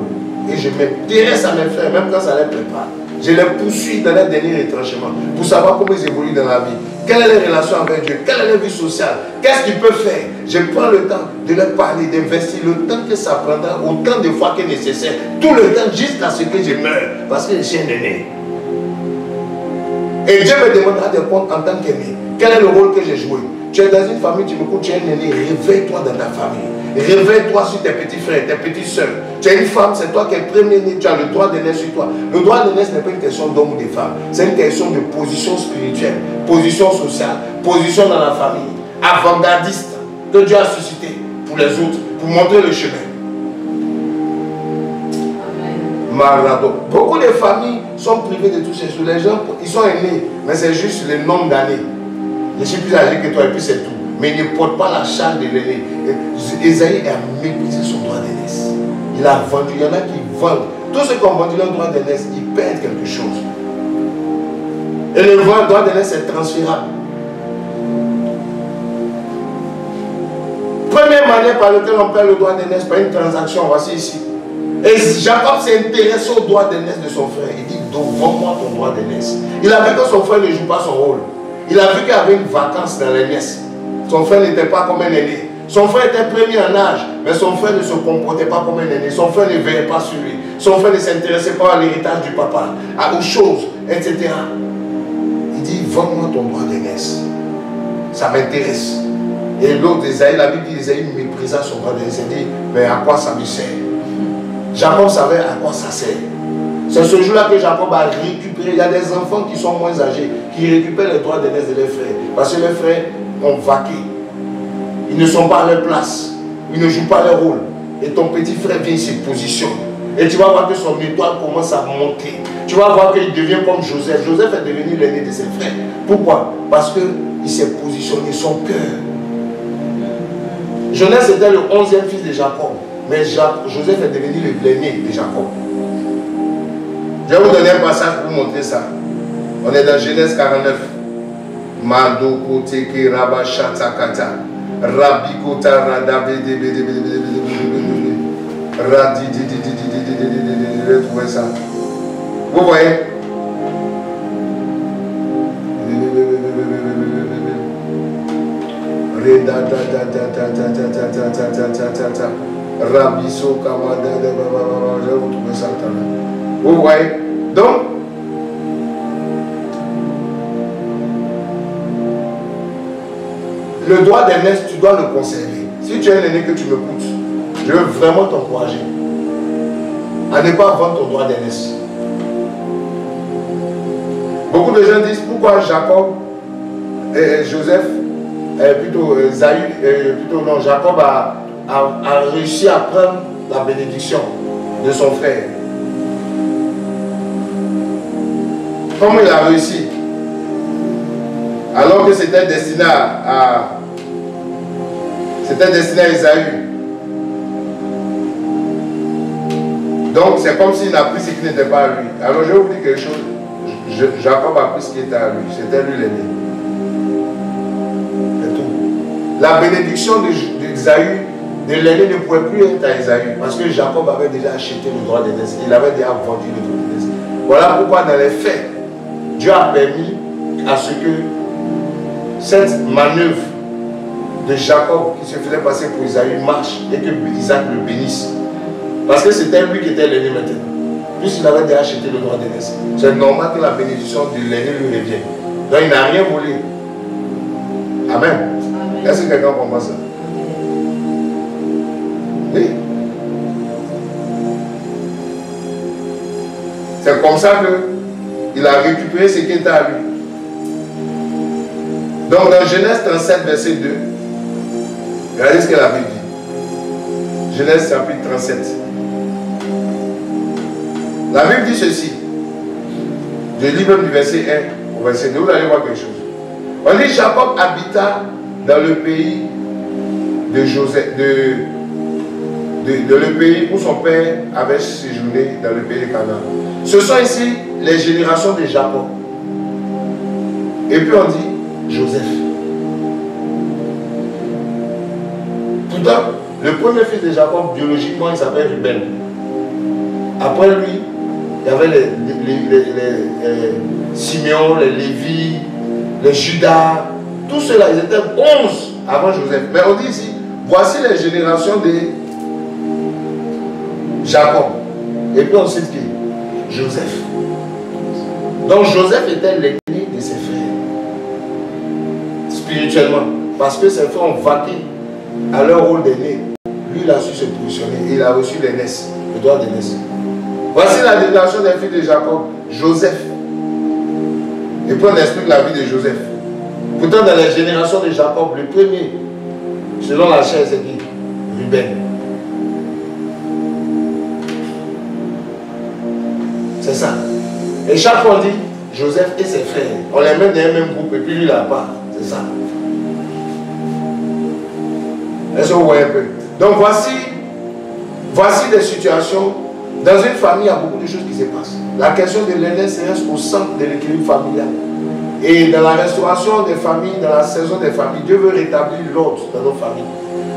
Et je m'intéresse à mes frères, même quand ça ne les plaît pas. Je les poursuis dans leur dernier retranchement pour savoir comment ils évoluent dans la vie. Quelle est leur relation avec Dieu? Quelle est leur vie sociale? Qu'est-ce qu'ils peuvent faire? Je prends le temps de leur parler, d'investir le temps que ça prendra, autant de fois que nécessaire. Tout le temps jusqu'à ce que je meure. Parce que je suis un aîné. Et Dieu me demandera des comptes en tant qu'aîné. Quel est le rôle que j'ai joué? Tu es dans une famille, tu me coûtes, tu es un aîné. Réveille-toi dans ta famille. Réveille-toi sur tes petits frères, tes petites soeurs. Tu es une femme, c'est toi qui es premier-né, tu as le droit d'aînesse sur toi. Le droit d'aînesse n'est pas une question d'homme ou de femme. C'est une question de position spirituelle, position sociale, position dans la famille, avant-gardiste que Dieu a suscité pour les autres, pour montrer le chemin. Malado. Beaucoup de familles sont privées de toutes ces choses. Les gens, ils sont aînés, mais c'est juste le nombre d'années. Je suis plus âgé que toi et puis c'est tout. Mais il ne porte pas la charge de l'aîné. Esaïe a méprisé son droit d'aînesse. Il a vendu. Il y en a qui vendent. Tous ceux qui ont vendu leur droit d'aînesse, ils perdent quelque chose. Et le droit d'aînesse est transférable. Première manière par laquelle on perd le droit d'aînesse, par une transaction, voici ici. Et Jacob s'est intéressé au droit d'aînesse de son frère. Il dit, vends-moi ton droit d'aînesse. Il a vu que son frère ne joue pas son rôle. Il a vu qu'il y avait une vacance dans l'aînesse. Son frère n'était pas comme un aîné. Son frère était premier en âge, mais son frère ne se comportait pas comme un aîné. Son frère ne veillait pas sur lui. Son frère ne s'intéressait pas à l'héritage du papa, aux choses, etc. Il dit, vends-moi ton droit d'aînesse. Ça m'intéresse. Et l'autre, Esaïe, la Bible dit, Esaïe méprisa son droit d'aînesse. Il dit, mais à quoi ça me sert? Jacob savait à quoi ça sert. C'est ce jour-là que Jacob a récupéré. Il y a des enfants qui sont moins âgés, qui récupèrent les droits d'aînesse de leurs frères. Parce que leurs frères ont vaqué. Ils ne sont pas à leur place. Ils ne jouent pas leur rôle. Et ton petit frère vient, il se positionne. Et tu vas voir que son étoile commence à monter. Tu vas voir qu'il devient comme Joseph. Joseph est devenu l'aîné de ses frères. Pourquoi? Parce qu'il s'est positionné, son cœur. Genèse était le 11e fils de Jacob. Mais Joseph est devenu l'aîné de Jacob. Je vais vous donner un passage pour vous montrer ça. On est dans Genèse 49. Mandoko teke rabashata kata. Rabikota radabe je vais trouver ça. Vous voyez? Rabiso kamada je vais vous trouver ça. Vous voyez? Donc, le droit d'aînesse, tu dois le conserver. Si tu es un aîné que tu me coûtes, je veux vraiment t'encourager à ne pas vendre ton droit d'aînesse. Beaucoup de gens disent pourquoi Jacob et Joseph, Jacob a réussi à prendre la bénédiction de son frère. Comment il a réussi? Alors que c'était destiné à Esaü. Donc c'est comme s'il n'a pris ce qui n'était pas à lui. Alors je vais vous dire quelque chose. Jacob a pris ce qui était à lui. C'était lui l'aîné. C'est tout. La bénédiction d'Ésaü, de l'aîné, ne pouvait plus être à Ésaü. Parce que Jacob avait déjà acheté le droit d'aînesse. Il avait déjà vendu le droit d'aînesse. Voilà pourquoi dans les faits, Dieu a permis à ce que cette manœuvre de Jacob qui se faisait passer pour Ésaü marche et que Isaac le bénisse. Parce que c'était lui qui était l'aîné maintenant. Puisqu'il avait déjà acheté le droit d'aînesse. C'est normal que la bénédiction de l'aîné lui revienne. Donc il n'a rien volé. Amen. Est-ce que quelqu'un comprend ça? Oui. C'est comme ça qu'il a récupéré ce qui était à lui. Donc dans Genèse 37, verset 2, regardez ce que la Bible dit. Genèse chapitre 37. La Bible dit ceci. Je lis même du verset 1 au verset 2. Vous allez voir quelque chose. On dit Jacob habita dans le pays de Joseph, le pays où son père avait séjourné dans le pays de Canaan. Ce sont ici les générations de Jacob. Et puis on dit Joseph. Pourtant, le premier fils de Jacob, biologiquement, il s'appelle Ruben. Après lui, il y avait les Simeon, les Lévi, les Judas. Tous ceux-là, ils étaient 11 avant Joseph. Mais on dit ici, voici les générations de Jacob. Et puis on cite qui? Joseph. Donc Joseph était l'aîné de ses frères. Spirituellement. Parce que ses frères ont vaqué à leur rôle d'aîné. Lui, il a su se positionner. Et il a reçu l'aînesse, le droit d'aînesse. Voici la déclaration des filles de Jacob. Joseph. Et puis on explique la vie de Joseph. Pourtant, dans les générations de Jacob, le premier, selon la chair, c'est qui? Ruben. C'est ça. Et chaque fois on dit Joseph et ses frères. On les met dans un même groupe et puis lui là part. C'est ça. Est-ce que vous voyez un peu? Donc voici des situations. Dans une famille, il y a beaucoup de choses qui se passent. La question de l'aînesse reste au centre de l'équilibre familial. Et dans la restauration des familles, dans la saison des familles, Dieu veut rétablir l'ordre dans nos familles.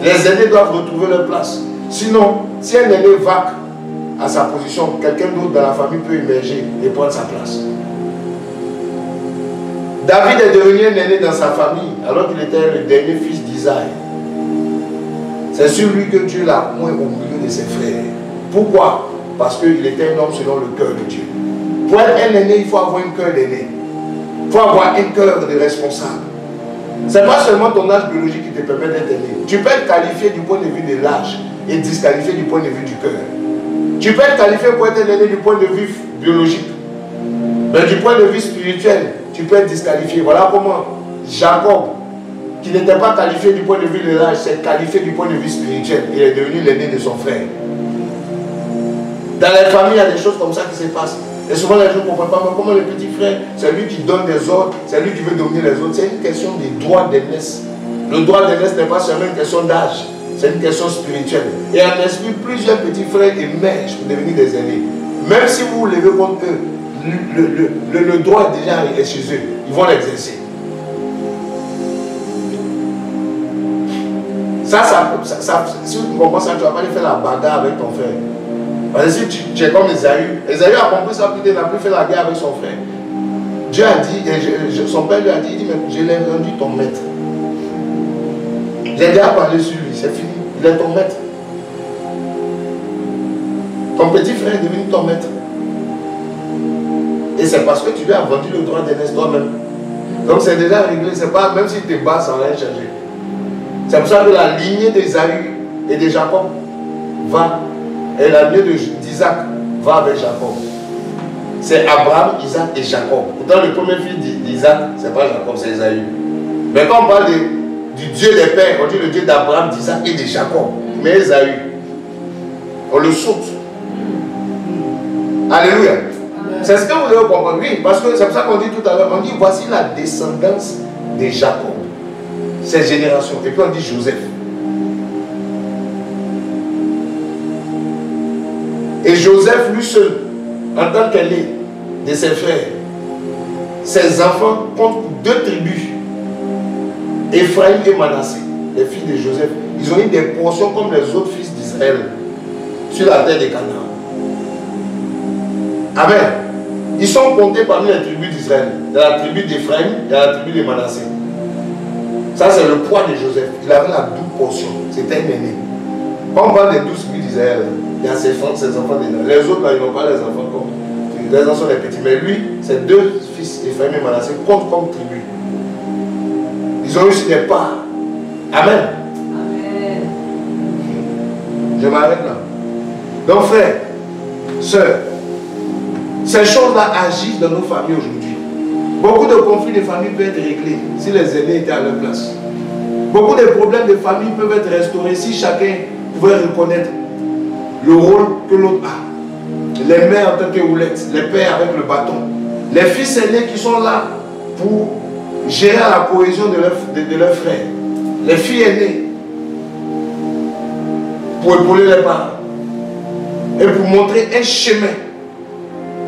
Les aînés doivent retrouver leur place. Sinon, si un aîné vaque à sa position, quelqu'un d'autre dans la famille peut émerger et prendre sa place. David est devenu un aîné dans sa famille alors qu'il était le dernier fils d'Isaïe. C'est sur lui que Dieu l'a point au milieu de ses frères. Pourquoi? Parce qu'il était un homme selon le cœur de Dieu. Pour être un aîné, il faut avoir un cœur d'aîné. Il faut avoir un cœur de responsable. Ce n'est pas seulement ton âge biologique qui te permet d'être aîné. Tu peux être qualifié du point de vue de l'âge et disqualifié du point de vue du cœur. Tu peux être qualifié pour être un aîné du point de vue biologique. Mais du point de vue spirituel, tu peux être disqualifié. Voilà comment Jacob, qui n'était pas qualifié du point de vue de l'âge, s'est qualifié du point de vue spirituel. Il est devenu l'aîné de son frère. Dans les familles, il y a des choses comme ça qui se passent. Et souvent les gens ne comprennent pas, mais comment le petit frère, c'est lui qui donne des ordres, c'est lui qui veut dominer les autres. C'est une question de droit d'aînesse. Le droit d'aînesse n'est pas seulement une question d'âge, c'est une question spirituelle. Et en esprit, plusieurs petits frères émergent pour devenir des aînés. Même si vous vous levez contre eux, le droit est déjà chez eux. Ils vont l'exercer. Si tu comprends ça, tu ne vas pas aller faire la bagarre avec ton frère. Parce que si tu es comme Ésaü, Ésaü a compris ça, il n'a plus fait la guerre avec son frère. Dieu a dit, son père lui a dit, mais je l'ai rendu ton maître. J'ai déjà parlé sur lui, c'est fini, il est ton maître. Ton petit frère est devenu ton maître. Et c'est parce que tu lui as vendu le droit d'aînesse toi-même. Donc c'est déjà réglé, c'est pas, même si tu te bats, ça va rien changer. C'est pour ça que la lignée d'Ésaü et de Jacob va. Et la lignée d'Isaac va avec Jacob. C'est Abraham, Isaac et Jacob. Pourtant, le premier fils d'Isaac, ce n'est pas Jacob, c'est Ésaü. Mais quand on parle du Dieu des pères, on dit le Dieu d'Abraham, d'Isaac et de Jacob. Mais Ésaü, on le saute. Alléluia. C'est ce que vous devez comprendre. Oui, parce que c'est pour ça qu'on dit tout à l'heure, on dit voici la descendance de Jacob. Ces générations. Et puis on dit Joseph. Et Joseph, lui seul, en tant qu'aîné de ses frères, ses enfants comptent 2 tribus, Ephraïm et Manassé, les fils de Joseph. Ils ont eu des portions comme les autres fils d'Israël sur la terre de Canaan. Amen. Ils sont comptés parmi les tribus d'Israël. Il y a la tribu d'Ephraïm, il y a la tribu de Manassé. Ça, c'est le poids de Joseph. Il avait la double portion. C'était un aîné. Quand on parle des 12 tribus d'Israël, il y a ses enfants dedans. Les autres, là, ils n'ont pas les enfants comme. Les enfants sont les petits. Mais lui, ses 2 fils, Ephraïm et Manassé, comptent comme tribu. Ils ont eu sur des parts. Amen. Amen. Je m'arrête là. Donc, frères, sœurs, ces choses-là agissent dans nos familles aujourd'hui. Beaucoup de conflits de famille peuvent être réglés si les aînés étaient à leur place. Beaucoup de problèmes de famille peuvent être restaurés si chacun pouvait reconnaître le rôle que l'autre a. Les mères en tant que roulettes, les pères avec le bâton. Les fils aînés qui sont là pour gérer la cohésion de leurs frères. Les filles aînées pour épauler les parents. Et pour montrer un chemin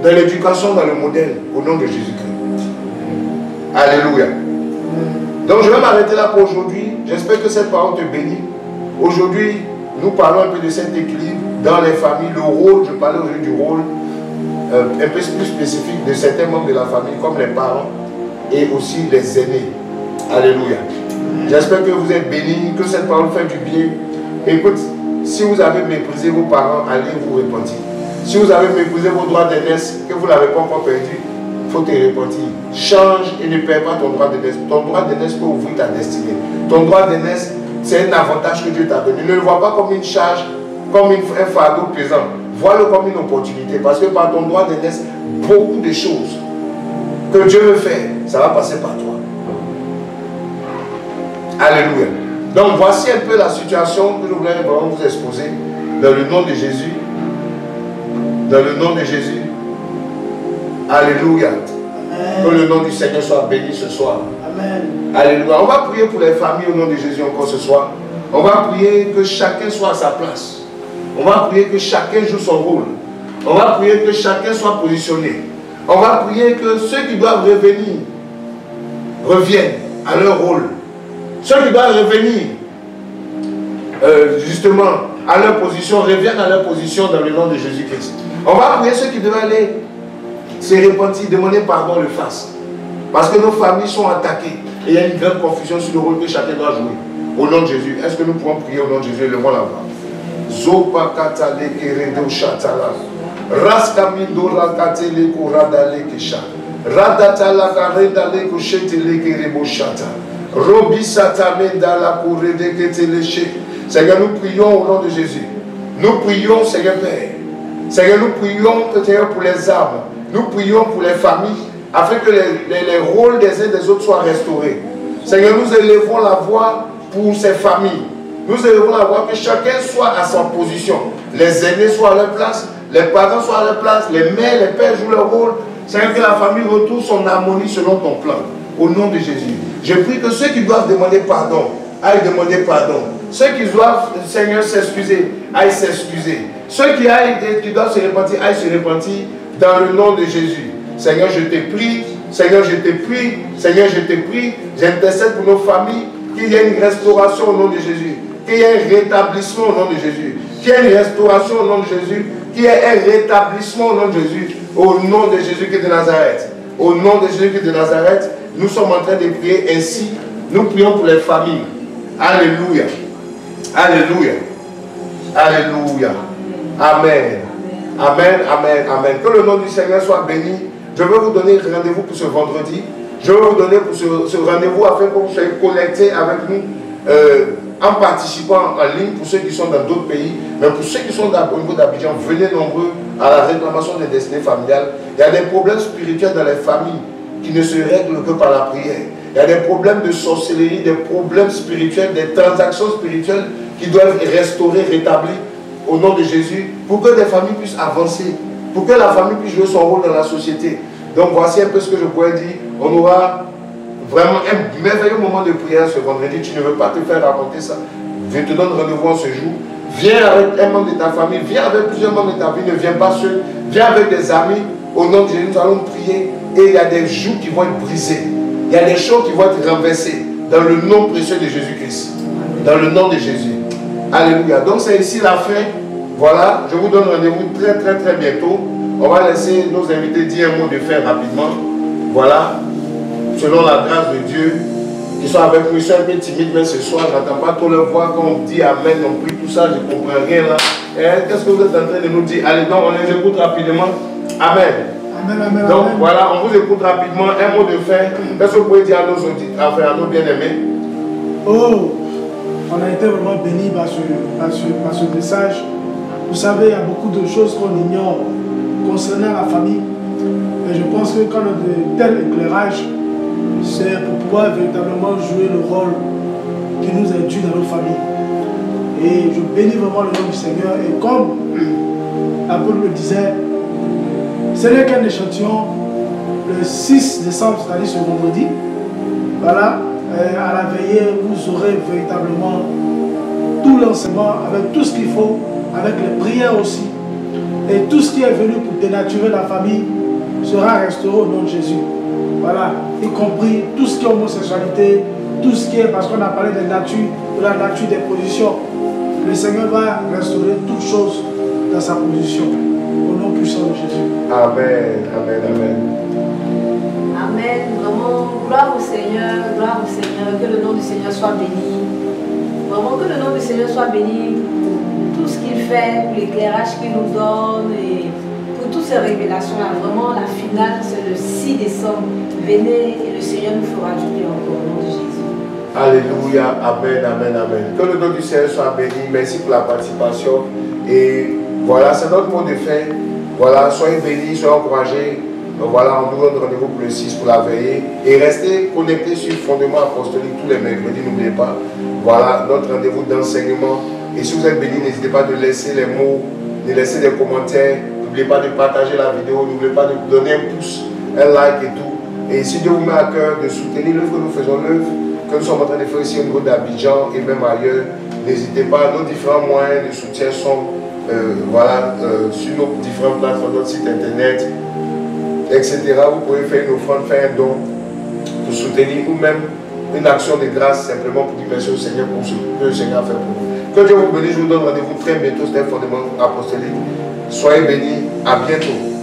dans l'éducation, dans le modèle, au nom de Jésus-Christ. Alléluia. Donc je vais m'arrêter là pour aujourd'hui. J'espère que cette parole te bénit. Aujourd'hui, nous parlons un peu de cet équilibre dans les familles, le rôle, je parlais aujourd'hui du rôle un peu plus spécifique de certains membres de la famille, comme les parents et aussi les aînés. Alléluia. J'espère que vous êtes bénis, que cette parole fait du bien. Écoute, si vous avez méprisé vos parents, allez vous repentir. Si vous avez méprisé vos droits d'aînesse, que vous ne l'avez pas encore perdu, il faut te repentir. Change et ne perds pas ton droit d'aînesse. Ton droit d'aînesse peut ouvrir ta destinée. Ton droit d'aînesse, c'est un avantage que Dieu t'a donné. Ne le vois pas comme une charge, comme un fardeau pesant. Vois-le comme une opportunité. Parce que par ton droit d'aînesse, beaucoup de choses que Dieu veut faire, ça va passer par toi. Alléluia. Donc voici un peu la situation que je voulais vraiment vous exposer dans le nom de Jésus. Dans le nom de Jésus. Alléluia. Amen. Que le nom du Seigneur soit béni ce soir. Amen. Alléluia. On va prier pour les familles au nom de Jésus encore ce soir. On va prier que chacun soit à sa place. On va prier que chacun joue son rôle. On va prier que chacun soit positionné. On va prier que ceux qui doivent revenir reviennent à leur rôle. Ceux qui doivent revenir justement à leur position, reviennent à leur position dans le nom de Jésus-Christ. On va prier ceux qui doivent aller se repentir, demander pardon, le fassent. Parce que nos familles sont attaquées et il y a une grande confusion sur le rôle que chacun doit jouer. Au nom de Jésus, est-ce que nous pouvons prier au nom de Jésus? Levons la voix. Zopakatale keredo shatala. Raskamindo rakatele koradale kesha. Radatala karedale koshetele kerebo shata. Robi satamenda la korede keteleche. Seigneur, nous prions au nom de Jésus. Nous prions, Seigneur Père. Seigneur, nous prions, Seigneur, pour les âmes. Nous prions pour les familles, afin que les rôles des uns et des autres soient restaurés. Seigneur, nous élevons la voix pour ces familles. Nous élevons la voix que chacun soit à sa position. Les aînés soient à leur place, les parents soient à leur place, les mères, les pères jouent leur rôle. Seigneur, que la famille retrouve son harmonie selon ton plan. Au nom de Jésus. Je prie que ceux qui doivent demander pardon, aillent demander pardon. Ceux qui doivent, Seigneur, s'excuser, aillent s'excuser. Ceux qui doivent se repentir, aillent se repentir dans le nom de Jésus. Seigneur, je te prie, Seigneur, je te prie, Seigneur, je te prie, j'intercède pour nos familles, qu'il y ait une restauration au nom de Jésus, qu'il y ait un rétablissement au nom de Jésus, qu'il y ait une restauration au nom de Jésus, qu'il y ait un rétablissement au nom de Jésus, au nom de Jésus-Christ de Nazareth. Au nom de Jésus-Christ de Nazareth, nous sommes en train de prier ainsi. Nous prions pour les familles. Alléluia. Alléluia. Alléluia. Amen. Amen, amen, amen. Que le nom du Seigneur soit béni. Je vais vous donner rendez-vous pour ce vendredi. Je vais vous donner pour ce rendez-vous afin que vous soyez connectés avec nous en participant en ligne pour ceux qui sont dans d'autres pays. Mais pour ceux qui sont au niveau d'Abidjan, venez nombreux à la réclamation des destinées familiales. Il y a des problèmes spirituels dans les familles qui ne se règlent que par la prière. Il y a des problèmes de sorcellerie, des problèmes spirituels, des transactions spirituelles qui doivent être restaurées, rétablies au nom de Jésus, pour que des familles puissent avancer, pour que la famille puisse jouer son rôle dans la société. Donc voici un peu ce que je pourrais dire. On aura vraiment un merveilleux moment de prière ce vendredi. Tu ne veux pas te faire raconter ça. Je te donne rendez-vous en ce jour. Viens avec un membre de ta famille, viens avec plusieurs membres de ta vie, ne viens pas seul. Viens avec des amis. Au nom de Jésus, nous allons prier et il y a des jougs qui vont être brisés. Il y a des choses qui vont être renversées dans le nom précieux de Jésus-Christ. Dans le nom de Jésus. Alléluia. Donc c'est ici la fin. Voilà, je vous donne rendez-vous très bientôt. On va laisser nos invités dire un mot de fin rapidement. Voilà, selon la grâce de Dieu. Ils sont avec nous, ils sont un peu timides, mais ce soir, je n'entends pas trop leur voix. Quand on dit Amen, on prie tout ça, je ne comprends rien là. Qu'est-ce que vous êtes en train de nous dire? Allez, donc on les écoute rapidement. Amen. Amen, amen, donc amen. voilà, on vous écoute rapidement. Un mot de fin. Qu'est-ce que vous pouvez dire à nos auditeurs, enfin, à nos bien-aimés? Oh, on a été vraiment bénis par ce message. Vous savez, il y a beaucoup de choses qu'on ignore concernant la famille. Et je pense que quand on a de tels éclairages, c'est pour pouvoir véritablement jouer le rôle qui nous est dû dans nos familles. Et je bénis vraiment le nom du Seigneur. Et comme l'apôtre le disait, ce n'est qu'un échantillon. Le 6 décembre, c'est-à-dire ce vendredi, voilà, à la veillée, vous aurez véritablement tout l'enseignement avec tout ce qu'il faut, avec les prières aussi. Et tout ce qui est venu pour dénaturer la famille sera restauré au nom de Jésus. Voilà, y compris tout ce qui est homosexualité, tout ce qui est, parce qu'on a parlé de la nature des positions. Le Seigneur va restaurer toutes choses dans sa position. Au nom puissant de Jésus. Amen, amen, amen. Amen. Vraiment, gloire au Seigneur, que le nom du Seigneur soit béni. Vraiment, que le nom du Seigneur soit béni pour tout ce qu'il fait, pour l'éclairage qu'il nous donne et pour toutes ces révélations-là. Vraiment, la finale, c'est le 6 décembre. Venez et le Seigneur nous fera du bien encore au nom de Jésus. Alléluia, amen, amen, amen. Que le nom du Seigneur soit béni. Merci pour la participation. Et voilà, c'est notre mot de fin. Voilà, soyez bénis, soyez encouragés. Voilà, on nous donne rendez-vous pour le 6 pour la veillée. Et restez connectés sur Fondement Apostolique tous les mercredis, n'oubliez pas. Voilà, notre rendez-vous d'enseignement. Et si vous êtes bénis, n'hésitez pas de laisser les mots, de laisser des commentaires. N'oubliez pas de partager la vidéo, n'oubliez pas de donner un pouce, un like et tout. Et si Dieu vous met à cœur de soutenir l'œuvre que nous faisons, l'œuvre que nous sommes en train de faire ici au niveau d'Abidjan et même ailleurs, n'hésitez pas, nos différents moyens de soutien sont sur nos différentes plateformes, notre site internet, etc. Vous pouvez faire une offrande, faire un don pour soutenir ou même une action de grâce simplement pour dire merci au Seigneur pour ce que le Seigneur a fait pour vous. Que Dieu vous bénisse, je vous donne rendez-vous très bientôt, c'est un Fondement Apostolique. Soyez bénis, à bientôt.